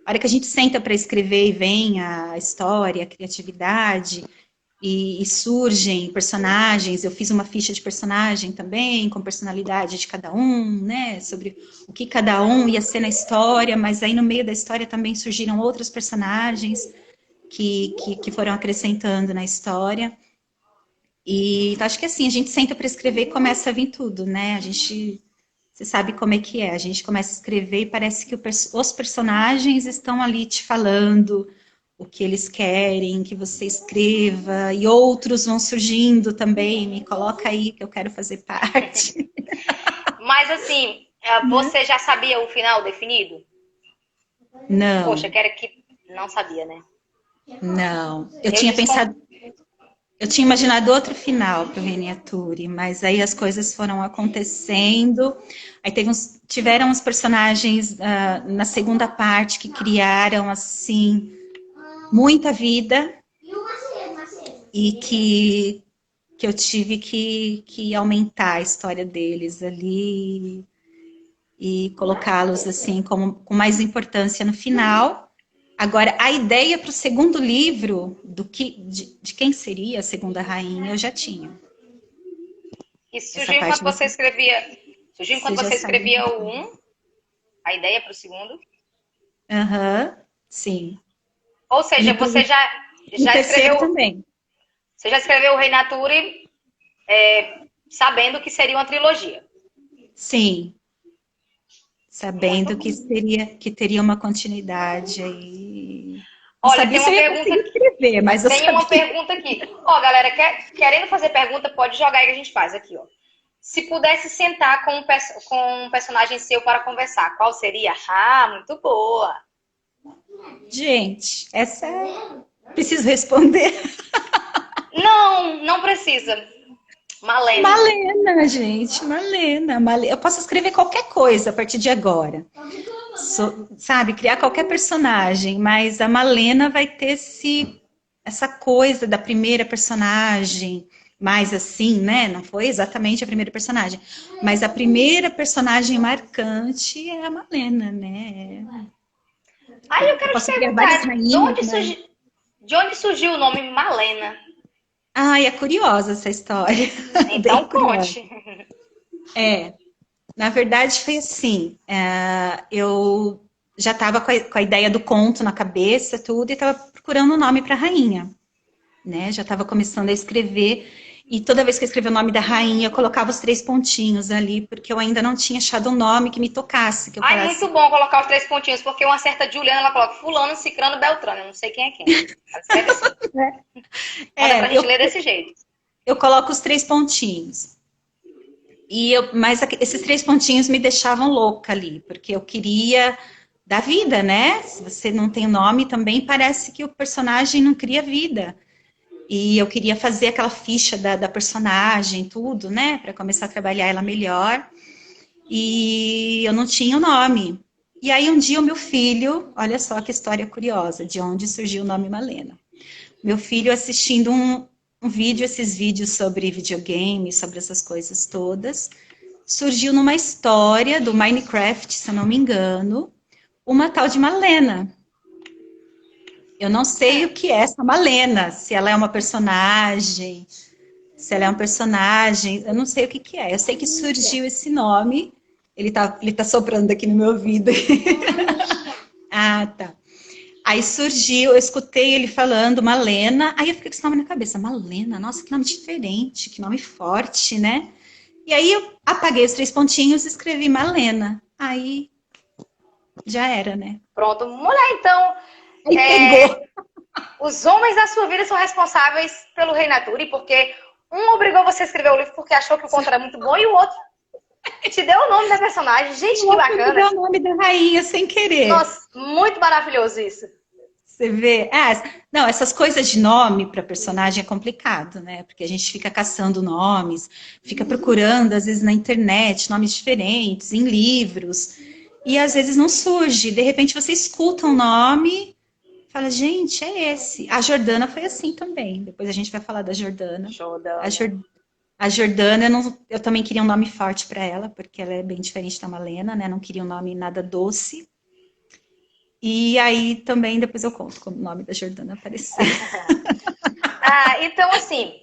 A hora que a gente senta para escrever e vem a história, a criatividade, e surgem personagens, eu fiz uma ficha de personagem também, com personalidade de cada um, né, sobre o que cada um ia ser na história, mas aí no meio da história também surgiram outros personagens que foram acrescentando na história. E então, acho que assim, a gente senta para escrever e começa a vir tudo, né, você sabe como é que é, a gente começa a escrever e parece que os personagens estão ali te falando o que eles querem que você escreva, e outros vão surgindo também, me coloca aí que eu quero fazer parte. Mas assim, você já sabia o final definido? Não. Poxa, que era que não sabia, né? Não. Eu tinha imaginado outro final para o Reniaturi, mas aí as coisas foram acontecendo. Aí tiveram os personagens na segunda parte que criaram assim muita vida e que eu tive que aumentar a história deles ali e colocá-los assim com mais importância no final. Agora, a ideia para o segundo livro de quem seria a segunda rainha eu já tinha. E surgiu enquanto você escrevia. Surgiu enquanto você escrevia o 1, a ideia para o segundo? Sim. Ou seja, você já escreveu também. Você já escreveu o Rei Natura sabendo que seria uma trilogia? Sim. Sabendo que teria uma continuidade aí. Olha, tem uma pergunta aqui. Escrever, mas tem uma pergunta aqui. Ó, galera, querendo fazer pergunta, pode jogar aí que a gente faz aqui, ó. Se pudesse sentar com um personagem seu para conversar, qual seria? Ah, muito boa. Gente, essa preciso responder. Não precisa. Malena, gente, Malena. Eu posso escrever qualquer coisa a partir de agora. Sabe, criar qualquer personagem, mas a Malena vai ter essa coisa da primeira personagem, mais assim, né? Não foi exatamente a primeira personagem, mas a primeira personagem marcante é a Malena, né? Aí eu Eu quero te posso criar várias perguntar, rainhas, mas... de onde surgiu o nome Malena? Ai, é curiosa essa história, bem Então curiosa. conte. É, na verdade foi assim, eu já estava com a ideia do conto na cabeça, tudo, e estava procurando um nome para a rainha, né? Já estava começando a escrever, e toda vez que eu escrevia o nome da rainha, eu colocava os 3 pontinhos ali, porque eu ainda não tinha achado um nome que me tocasse, que eu Ai, muito falasse, bom colocar os 3 pontinhos, porque uma certa Juliana, ela coloca fulano, cicrano, beltrano. Eu não sei quem é quem. Ela escreve assim. Manda pra é, gente ler desse jeito. eu coloco os 3 pontinhos. Mas esses 3 pontinhos me deixavam louca ali, porque eu queria dar vida, né? Se você não tem nome, também parece que o personagem não cria vida. E eu queria fazer aquela ficha da personagem, tudo, né? Para começar a trabalhar ela melhor. E eu não tinha o nome. E aí um dia o meu filho, olha só que história curiosa, de onde surgiu o nome Malena. Meu filho assistindo um vídeo, esses vídeos sobre videogame, sobre essas coisas todas, surgiu numa história do Minecraft, se eu não me engano, uma tal de Malena. Eu não sei o que é essa Malena, se ela é uma personagem, se ela é um personagem, eu não sei o que que é. Eu sei que surgiu esse nome, ele tá soprando aqui no meu ouvido. Ah, tá. Aí surgiu, eu escutei ele falando Malena, aí eu fiquei com esse nome na cabeça, Malena, nossa, que nome diferente, que nome forte, né? E aí eu apaguei os 3 pontinhos e escrevi Malena. Aí já era, né? Pronto. Mulher, então, Aí é, pegou. os homens da sua vida são responsáveis pelo Rei Nature, porque um obrigou você a escrever o livro porque achou que o conto era muito bom e o outro te deu o nome da personagem. Gente, O que outro me bacana. deu o nome da rainha sem querer. Nossa, muito maravilhoso isso. Você vê? Não, essas coisas de nome para personagem é complicado, né? Porque a gente fica caçando nomes, fica procurando, às vezes, na internet, nomes diferentes, em livros, e às vezes não surge. De repente você escuta um nome, fala, gente, é esse. A Jordana foi assim também. Depois a gente vai falar da Jordana. Show A, da... Jor- a Jordana, eu também queria um nome forte para ela, porque ela é bem diferente da Malena, né? Não queria um nome nada doce. E aí também depois eu conto como o nome da Jordana apareceu. Ah, então assim,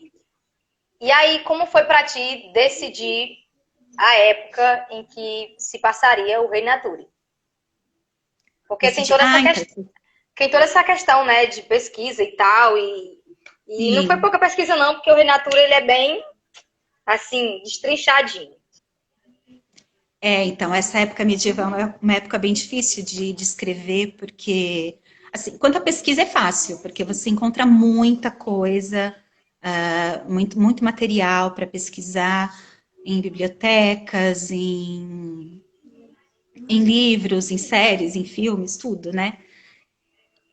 e aí como foi pra ti decidir a época em que se passaria o Rei Nature? Porque tem Decidi. toda essa Ah, então. questão, tem toda essa questão, né, de pesquisa e tal, e não foi Sim. pouca pesquisa não, porque o Rei Nature ele é bem assim, destrinchadinho. Então, essa época medieval é uma época bem difícil de escrever, porque, assim, quanto à pesquisa é fácil, porque você encontra muita coisa, muito, muito material para pesquisar em bibliotecas, em livros, em séries, em filmes, tudo, né?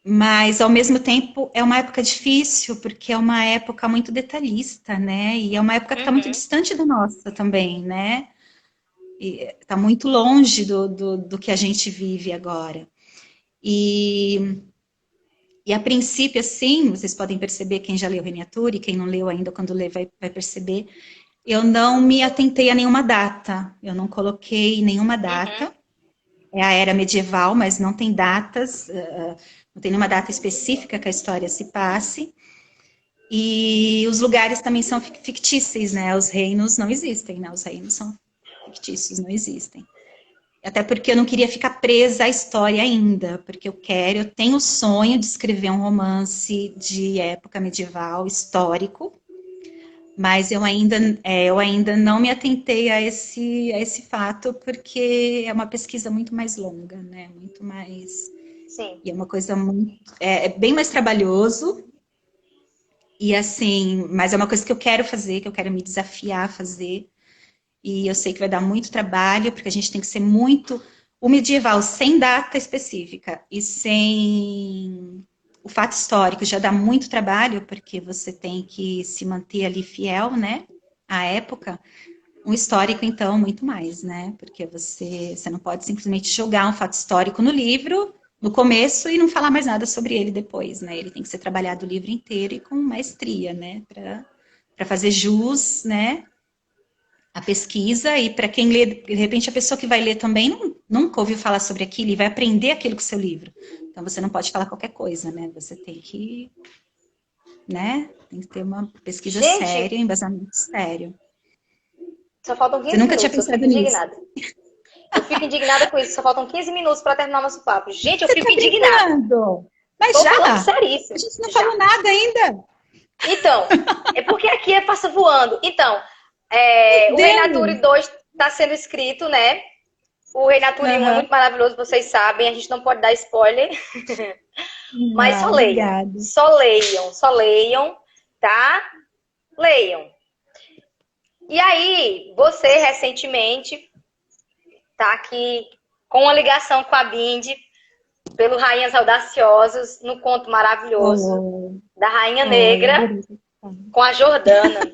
Mas, ao mesmo tempo, é uma época difícil, porque é uma época muito detalhista, né? E é uma época que está muito Uhum. distante da nossa também, né? Está muito longe do que a gente vive agora. E, e a princípio, assim, vocês podem perceber, quem já leu Reniature, quem não leu ainda, quando ler vai perceber, eu não me atentei a nenhuma data, eu não coloquei nenhuma Uhum. data, é a era medieval, mas não tem datas, não tem nenhuma data específica que a história se passe, e os lugares também são fictícios, né? Os reinos não existem, né? Os reinos são fictícios, não existem. Até porque eu não queria ficar presa à história ainda, porque eu tenho o sonho de escrever um romance de época medieval, histórico, mas eu ainda não me atentei a esse fato, porque é uma pesquisa muito mais longa, né? Muito mais. Sim. E é uma coisa muito. É bem mais trabalhoso, e assim, mas é uma coisa que eu quero fazer, que eu quero me desafiar a fazer. E eu sei que vai dar muito trabalho, porque a gente tem que ser muito. O medieval sem data específica e sem o fato histórico já dá muito trabalho, porque você tem que se manter ali fiel, né? À época. Um histórico, então, muito mais, né? Porque você não pode simplesmente jogar um fato histórico no livro no começo e não falar mais nada sobre ele depois, né? Ele tem que ser trabalhado o livro inteiro e com maestria, né? Para fazer jus, né? A pesquisa e para quem lê, de repente a pessoa que vai ler também nunca ouviu falar sobre aquilo e vai aprender aquilo com o seu livro. Então você não pode falar qualquer coisa, né? Você tem que, né? Tem que ter uma pesquisa séria, Gente, um embasamento sério. só faltam Você 15 nunca tinha minutos, eu fico pensado nisso? indignada. Eu fico indignada com isso, só faltam 15 minutos para terminar nosso papo. Gente, eu Você tá fico indignada. brincando? Mas Tô falando já? A seríssimo. gente não Já. falou nada ainda. Então, é porque aqui passa voando. Então, Meu o Rei Nature Deus! 2 está sendo escrito, né? O Rei Nature 1 é Aham. muito maravilhoso, vocês sabem, a gente não pode dar spoiler, mas Não, só leiam. obrigada. Só leiam, tá? Leiam. E aí, você recentemente tá aqui com uma ligação com a Bindi pelo Rainhas Audaciosas, no conto maravilhoso Oh, da Rainha oh, eu Negra adorei. com a Jordana.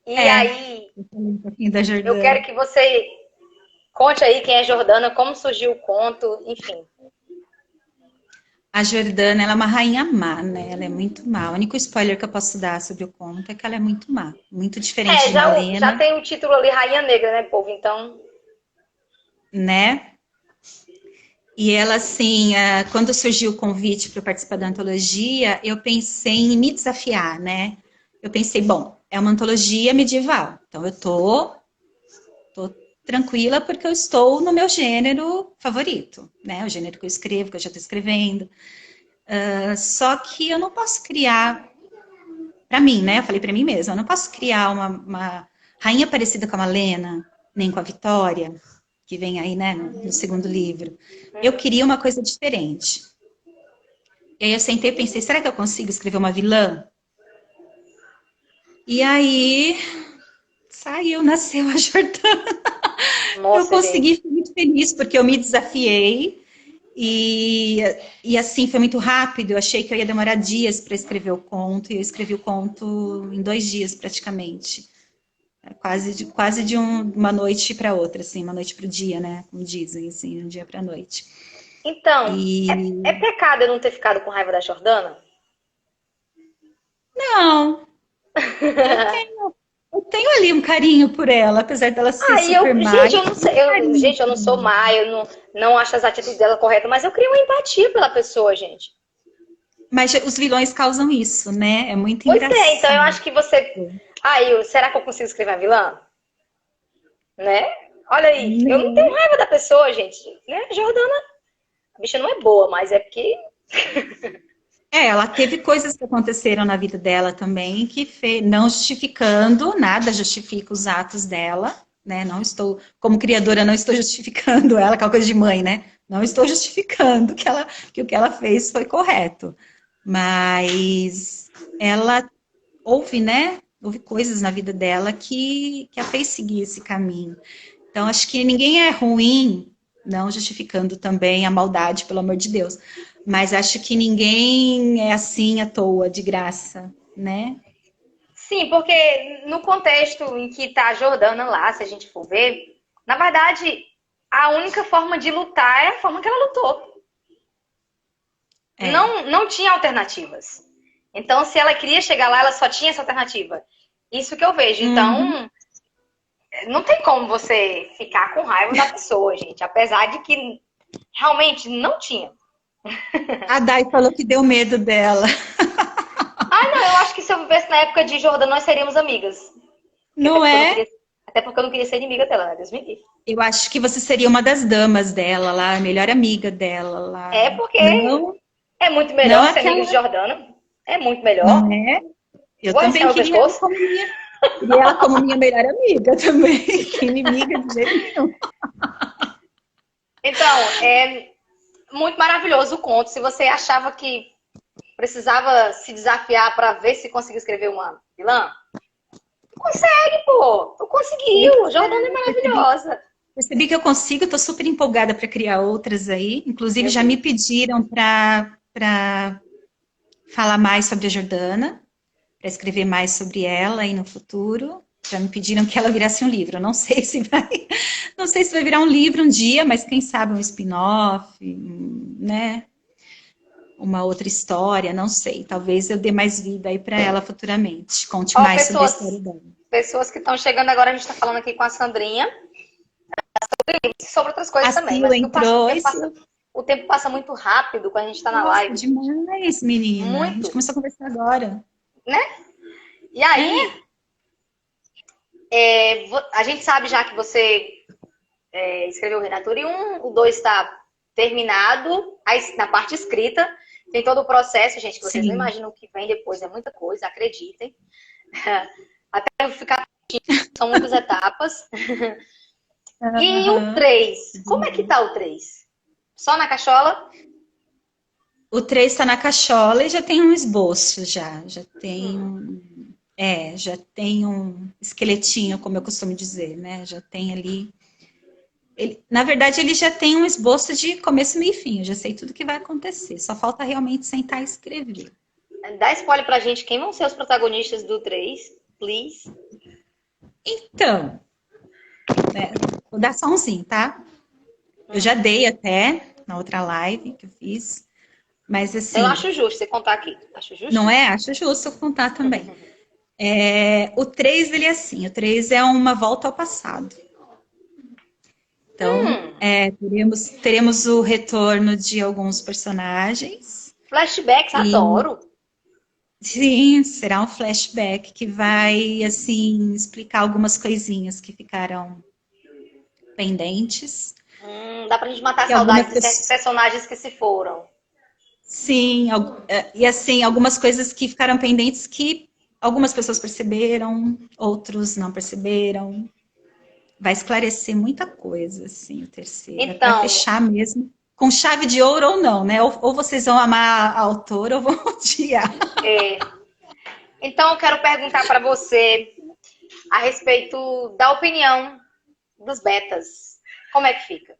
E É, aí, eu falei um pouquinho da eu Jordana. quero que você conte aí quem é Jordana, como surgiu o conto, enfim. A Jordana, ela é uma rainha má, né? Ela é muito má. O único spoiler que eu posso dar sobre o conto é que ela é muito má. Muito diferente de Já Malena, tem o título ali, Rainha Negra, né, povo? Então, né? E ela, assim, quando surgiu o convite para participar da antologia, eu pensei em me desafiar, né? Eu pensei, bom, é uma antologia medieval, então eu tô tranquila porque eu estou no meu gênero favorito, né? O gênero que eu escrevo, que eu já estou escrevendo. Só que eu não posso criar para mim, né? Eu falei para mim mesma, eu não posso criar uma rainha parecida com a Malena, nem com a Vitória, que vem aí, né, no segundo livro. Eu queria uma coisa diferente. E aí eu sentei e pensei, será que eu consigo escrever uma vilã? E aí saiu, nasceu a Jordana. Eu nossa, consegui, gente. fiquei muito feliz, porque eu me desafiei. E, e assim, foi muito rápido. Eu achei que eu ia demorar dias para escrever o conto, e eu escrevi o conto em 2 dias, praticamente. Quase de uma noite para outra, assim, uma noite para o dia, né? Como dizem, assim, um dia para a noite. Então, é E pecado eu não ter ficado com raiva da Jordana? não, eu tenho ali um carinho por ela, apesar dela ser Aí super eu, má, gente, eu eu não tenho um sei, carinho gente, eu por não sou ela. má, eu não acho as atitudes dela corretas, mas eu crio uma empatia pela pessoa, gente. Mas os vilões causam isso, né? É muito Pois é, então eu engraçado. acho que você. Será que eu consigo escrever a vilã? Né? Olha aí, eu não tenho Né? raiva da pessoa, gente. Né? Jordana, a bicha não é boa, mas é porque. Ela teve coisas que aconteceram na vida dela também, não justificando, nada justifica os atos dela, né? Não estou, como criadora, não estou justificando ela, aquela coisa de mãe, né? Não estou justificando que o que ela fez foi correto. Mas ela houve, né? Houve coisas na vida dela que a fez seguir esse caminho. Então, acho que ninguém é ruim, não justificando também a maldade, pelo amor de Deus. Mas acho que ninguém é assim à toa, de graça, né? Sim, porque no contexto em que tá a Jordana lá, se a gente for ver, na verdade, a única forma de lutar é a forma que ela lutou. É. Não tinha alternativas. Então, se ela queria chegar lá, ela só tinha essa alternativa. Isso que eu vejo. Uhum. Então, não tem como você ficar com raiva da pessoa, gente. Apesar de que realmente não tinha. A Dai falou que deu medo dela. Não, eu acho que se eu vivesse na época de Jordan, nós seríamos amigas. Não é? Até porque eu não queria ser inimiga dela, né? Deus me livre. Eu acho que você seria uma das damas dela lá, a melhor amiga dela lá. É porque Não, é muito não melhor ser amiga aquela, de Jordana. É muito não melhor. é? Eu Vou também arriscar meu pescoço. queria ela como minha melhor amiga também, que inimiga de jeito nenhum. Então, é muito maravilhoso o conto. Se você achava que precisava se desafiar para ver se conseguia escrever uma vilã, consegue, pô. Tu conseguiu. Jordana é maravilhosa. Percebi que eu consigo, estou super empolgada para criar outras aí. Inclusive, Meu já me Deus. pediram para falar mais sobre a Jordana, para escrever mais sobre ela aí no futuro. Já me pediram que ela virasse um livro. Não sei se vai, não sei se vai virar um livro um dia, mas quem sabe um spin-off, né, uma outra história, não sei. Talvez eu dê mais vida aí para ela futuramente. Conte Ó, mais sobre a história dela. pessoas que estão chegando agora, a gente está falando aqui com a Sandrinha, sobre outras A coisas também, Sil mas entrou, e Sil, o tempo passa muito rápido quando a gente está na nossa, live. demais, menina. A gente Muito, começou a conversar agora. né? E aí, a gente sabe já que você escreveu o Renatura 1, o 2 está terminado, aí, na parte escrita, tem todo o processo, gente, que vocês não Sim. imaginam o que vem depois, é muita coisa, acreditem. Até eu ficar, são muitas etapas. E o 3, como é que tá o 3? Só na cachola? O 3 está na cachola e já tem um esboço, já tem já tem um esqueletinho, como eu costumo dizer, né? Já tem ali. Na verdade, ele já tem um esboço de começo, meio e fim. Eu já sei tudo que vai acontecer. Só falta realmente sentar e escrever. Dá spoiler pra gente, quem vão ser os protagonistas do 3, please? Então, né, vou dar só umzinho, tá? Eu já dei até na outra live que eu fiz. Mas Eu assim, acho justo você contar aqui. Acho não é? justíssimo. Acho justo eu contar também. O 3, ele é assim, o 3 é uma volta ao passado. Então, teremos o retorno de alguns personagens. Flashbacks, E adoro. sim, será um flashback que vai, assim, explicar algumas coisinhas que ficaram pendentes. Dá pra gente matar a Que algumas saudade de certos pessoas... personagens que se foram. Sim, e assim, algumas coisas que ficaram pendentes que algumas pessoas perceberam, outros não perceberam. Vai esclarecer muita coisa, assim, o terceiro. É para Então, fechar mesmo. Com chave de ouro ou não, né? Ou vocês vão amar a autora ou vão odiar. é, então eu quero perguntar para você a respeito da opinião dos betas. Como é que fica?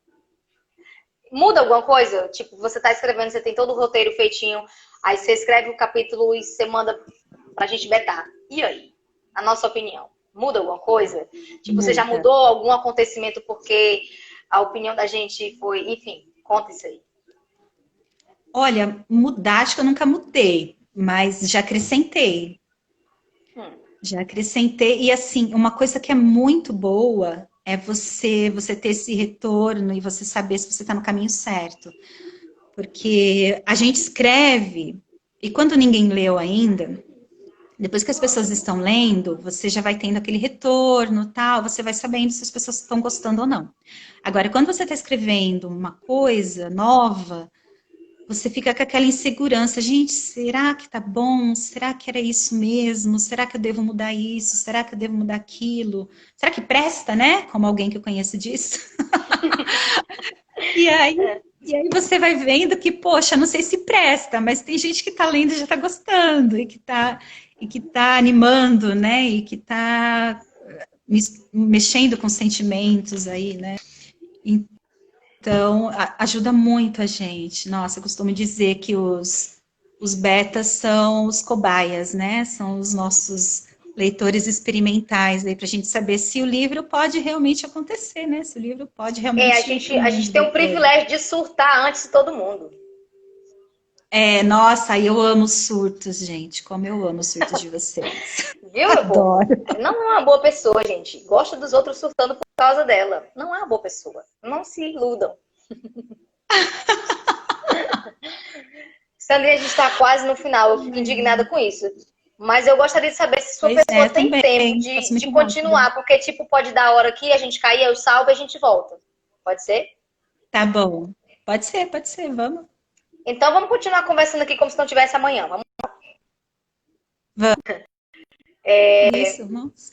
Muda alguma coisa? Tipo, você tá escrevendo, você tem todo o roteiro feitinho, aí você escreve o capítulo e você manda pra gente betar. E aí? A nossa opinião. Muda alguma coisa? Tipo, você já Muda. mudou algum acontecimento porque a opinião da gente foi... Enfim, conta isso aí. Olha, mudar, acho que eu nunca mudei, mas já acrescentei. Hum, Já acrescentei. E assim, uma coisa que é muito boa é você ter esse retorno e você saber se você está no caminho certo. Porque a gente escreve, e quando ninguém leu ainda, depois que as pessoas estão lendo, você já vai tendo aquele retorno, tal, você vai sabendo se as pessoas estão gostando ou não. Agora, quando você está escrevendo uma coisa nova, você fica com aquela insegurança, gente, será que tá bom? Será que era isso mesmo? Será que eu devo mudar isso? Será que eu devo mudar aquilo? Será que presta, né? Como alguém que eu conheço disso. E aí, e aí você vai vendo que, poxa, não sei se presta, mas tem gente que está lendo e já está gostando, e que tá animando, né? E que está mexendo com sentimentos aí, né? Então, ajuda muito a gente. Nossa, eu costumo dizer que os betas são os cobaias, né? São os nossos leitores experimentais, para a gente saber se o livro pode realmente acontecer, né? Se o livro pode a realmente ir gente, para o a mundo gente tem da o tela. privilégio de surtar antes de todo mundo. Nossa, eu amo surtos, gente. Como eu amo os surtos de vocês. Viu, meu povo? Adoro. Não é uma boa pessoa, gente. Gosta dos outros surtando por causa dela. Não é uma boa pessoa. Não se iludam. Sandrinha, a gente está quase no final. Eu fico indignada com isso. Mas eu gostaria de saber se sua Pois pessoa é, tem tempo também. Faço de muito rápido. continuar. Porque, tipo, pode dar a hora aqui, a gente cair, eu salvo e a gente volta. Pode ser? Tá bom. Pode ser, vamos. Então vamos continuar conversando aqui como se não tivesse amanhã. Vamos. Vamos. Isso, vamos.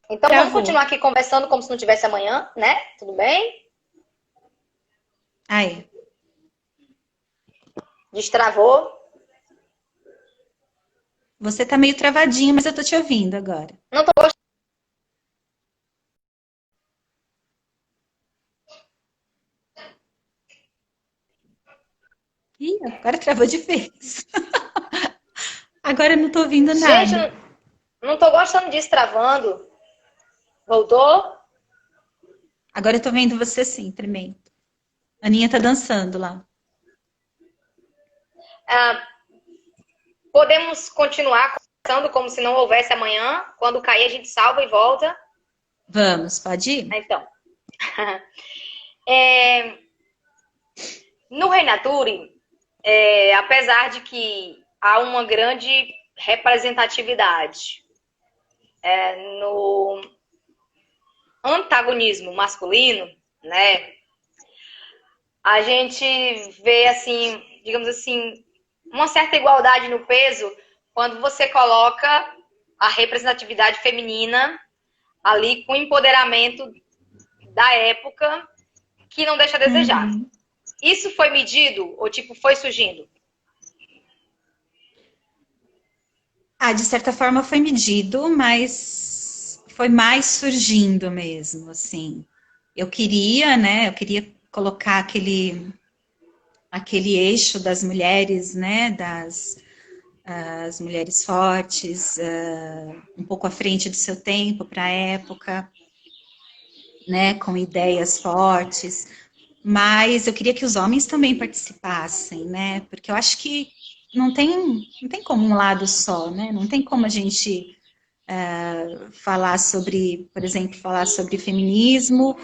Então vamos Travou. continuar aqui conversando como se não tivesse amanhã, né? Tudo bem? Aí. Destravou. Você tá meio travadinho, mas eu tô te ouvindo agora. Não tô gostando. Ih, agora travou de vez. Agora eu não tô ouvindo Gente, nada. não tô gostando disso travando. Voltou? Agora eu tô vendo você sim, tremendo. A Aninha tá dançando lá. Ah, podemos continuar conversando como se não houvesse amanhã. Quando cair, a gente salva e volta. Vamos, pode ir? Então, é, no Renature, apesar de que há uma grande representatividade no antagonismo masculino, né? A gente vê assim, digamos assim, uma certa igualdade no peso quando você coloca a representatividade feminina ali com o empoderamento da época que não deixa a desejar. Uhum. Isso foi medido ou tipo foi surgindo? Ah, de certa forma foi medido, mas foi mais surgindo mesmo, assim. Eu queria, né? Eu queria colocar aquele eixo das mulheres, né? Das as mulheres fortes, um pouco à frente do seu tempo para a época, né? Com ideias fortes. Mas eu queria que os homens também participassem, né? Porque eu acho que não tem como um lado só, né? Não tem como a gente falar sobre, por exemplo, falar sobre feminismo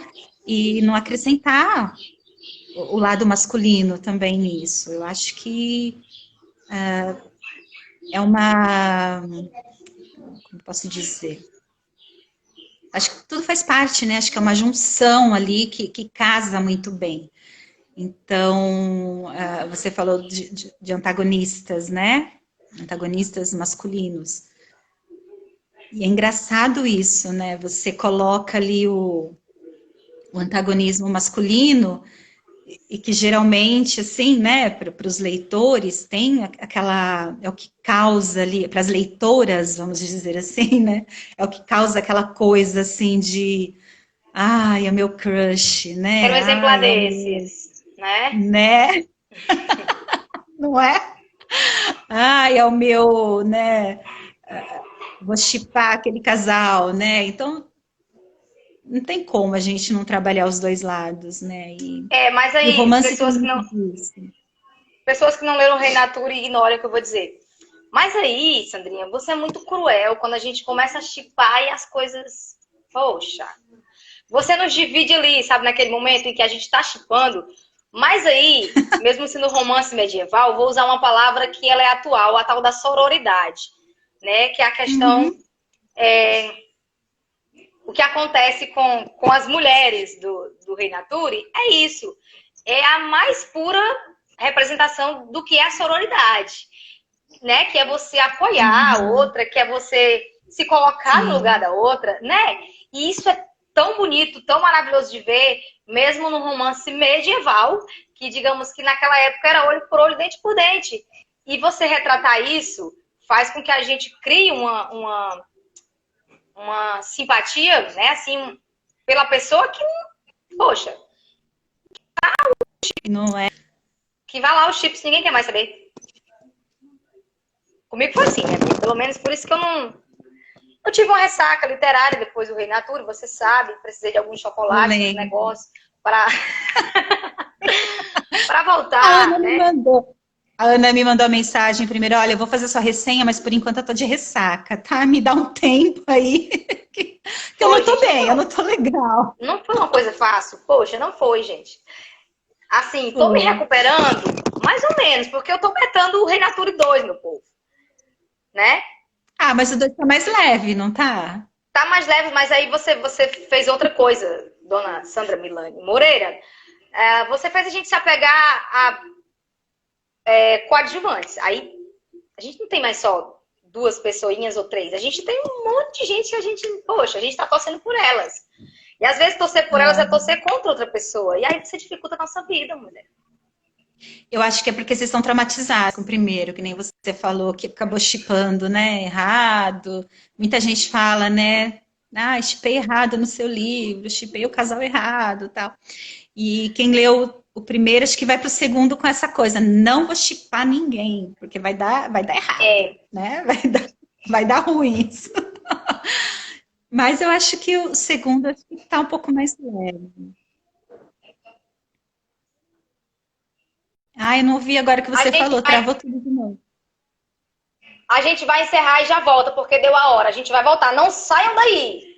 e não acrescentar o lado masculino também nisso. Eu acho que é uma, como posso dizer? Acho que tudo faz parte, né? Acho que é uma junção ali que casa muito bem. Então, você falou de antagonistas, né? Antagonistas masculinos. E é engraçado isso, né? Você coloca ali o antagonismo masculino e que geralmente, assim, né, para os leitores, tem aquela, é o que causa ali, para as leitoras, vamos dizer assim, né, é o que causa aquela coisa, assim, de, ai, é meu crush, Quero um né, exemplar ai, é o meu, desses, né? né, não é? Ai, é o meu, né, vou shippar aquele casal, né, então não tem como a gente não trabalhar os dois lados, né, Mas e o aí, romance tem muito disso. pessoas que não leram Renatura ignoram o que eu vou dizer. Mas aí, Sandrinha, você é muito cruel quando a gente começa a chipar e as coisas. Poxa, você nos divide ali, sabe, naquele momento em que a gente tá chipando. Mas aí, mesmo sendo romance medieval, vou usar uma palavra que ela é atual, a tal da sororidade, né? Que é a questão, Uhum. o que acontece com as mulheres do Reinature é isso. É a mais pura representação do que é a sororidade, né? Que é você apoiar a Uhum. outra, que é você se colocar no lugar Sim. da outra, né? E isso é tão bonito, tão maravilhoso de ver, mesmo no romance medieval, que digamos que naquela época era olho por olho, dente por dente. E você retratar isso faz com que a gente crie uma simpatia, né? Assim, pela pessoa que, poxa, Não é? que vai lá os chips, ninguém quer mais saber. Comigo foi assim, né? Pelo menos por isso que eu não. Eu tive uma ressaca literária depois do Rei Natura, você sabe, precisei de alguns chocolates, uns Lembro. negócios para para A Ana voltar, me né? mandou. A Ana me mandou a mensagem primeiro, olha, eu vou fazer sua resenha, mas por enquanto eu tô de ressaca, tá? Me dá um tempo aí, que eu Foi, não tô gente, bem, eu não tô legal. não foi uma coisa fácil. Poxa, não foi, gente. Assim, tô me Foi. recuperando, mais ou menos, porque eu tô metendo o Rei Natura 2, meu povo, né? Ah, mas o dois tá mais leve, não tá? Tá mais leve, mas aí você fez outra coisa, dona Sandra Milani Moreira. Você fez a gente se apegar a coadjuvantes. Aí a gente não tem mais só duas pessoinhas ou três. A gente tem um monte de gente que a gente, poxa, a gente tá torcendo por elas. E às vezes torcer por elas é Ah, torcer contra outra pessoa. E aí você dificulta a nossa vida, mulher. eu acho que é porque vocês estão traumatizados com o primeiro, que nem você falou, que acabou chipando, né? Errado. Muita gente fala, né? Ah, chipei errado no seu livro, chipei o casal errado, tal. E quem leu o primeiro, acho que vai para o segundo com essa coisa, não vou chipar ninguém, porque vai dar errado, É, né? Vai dar ruim isso. Mas eu acho que o segundo está um pouco mais leve. Ah, eu não ouvi agora que A você gente falou, vai, travou tudo de novo. a gente vai encerrar e já volta, porque deu a hora. A gente vai voltar. Não saiam daí.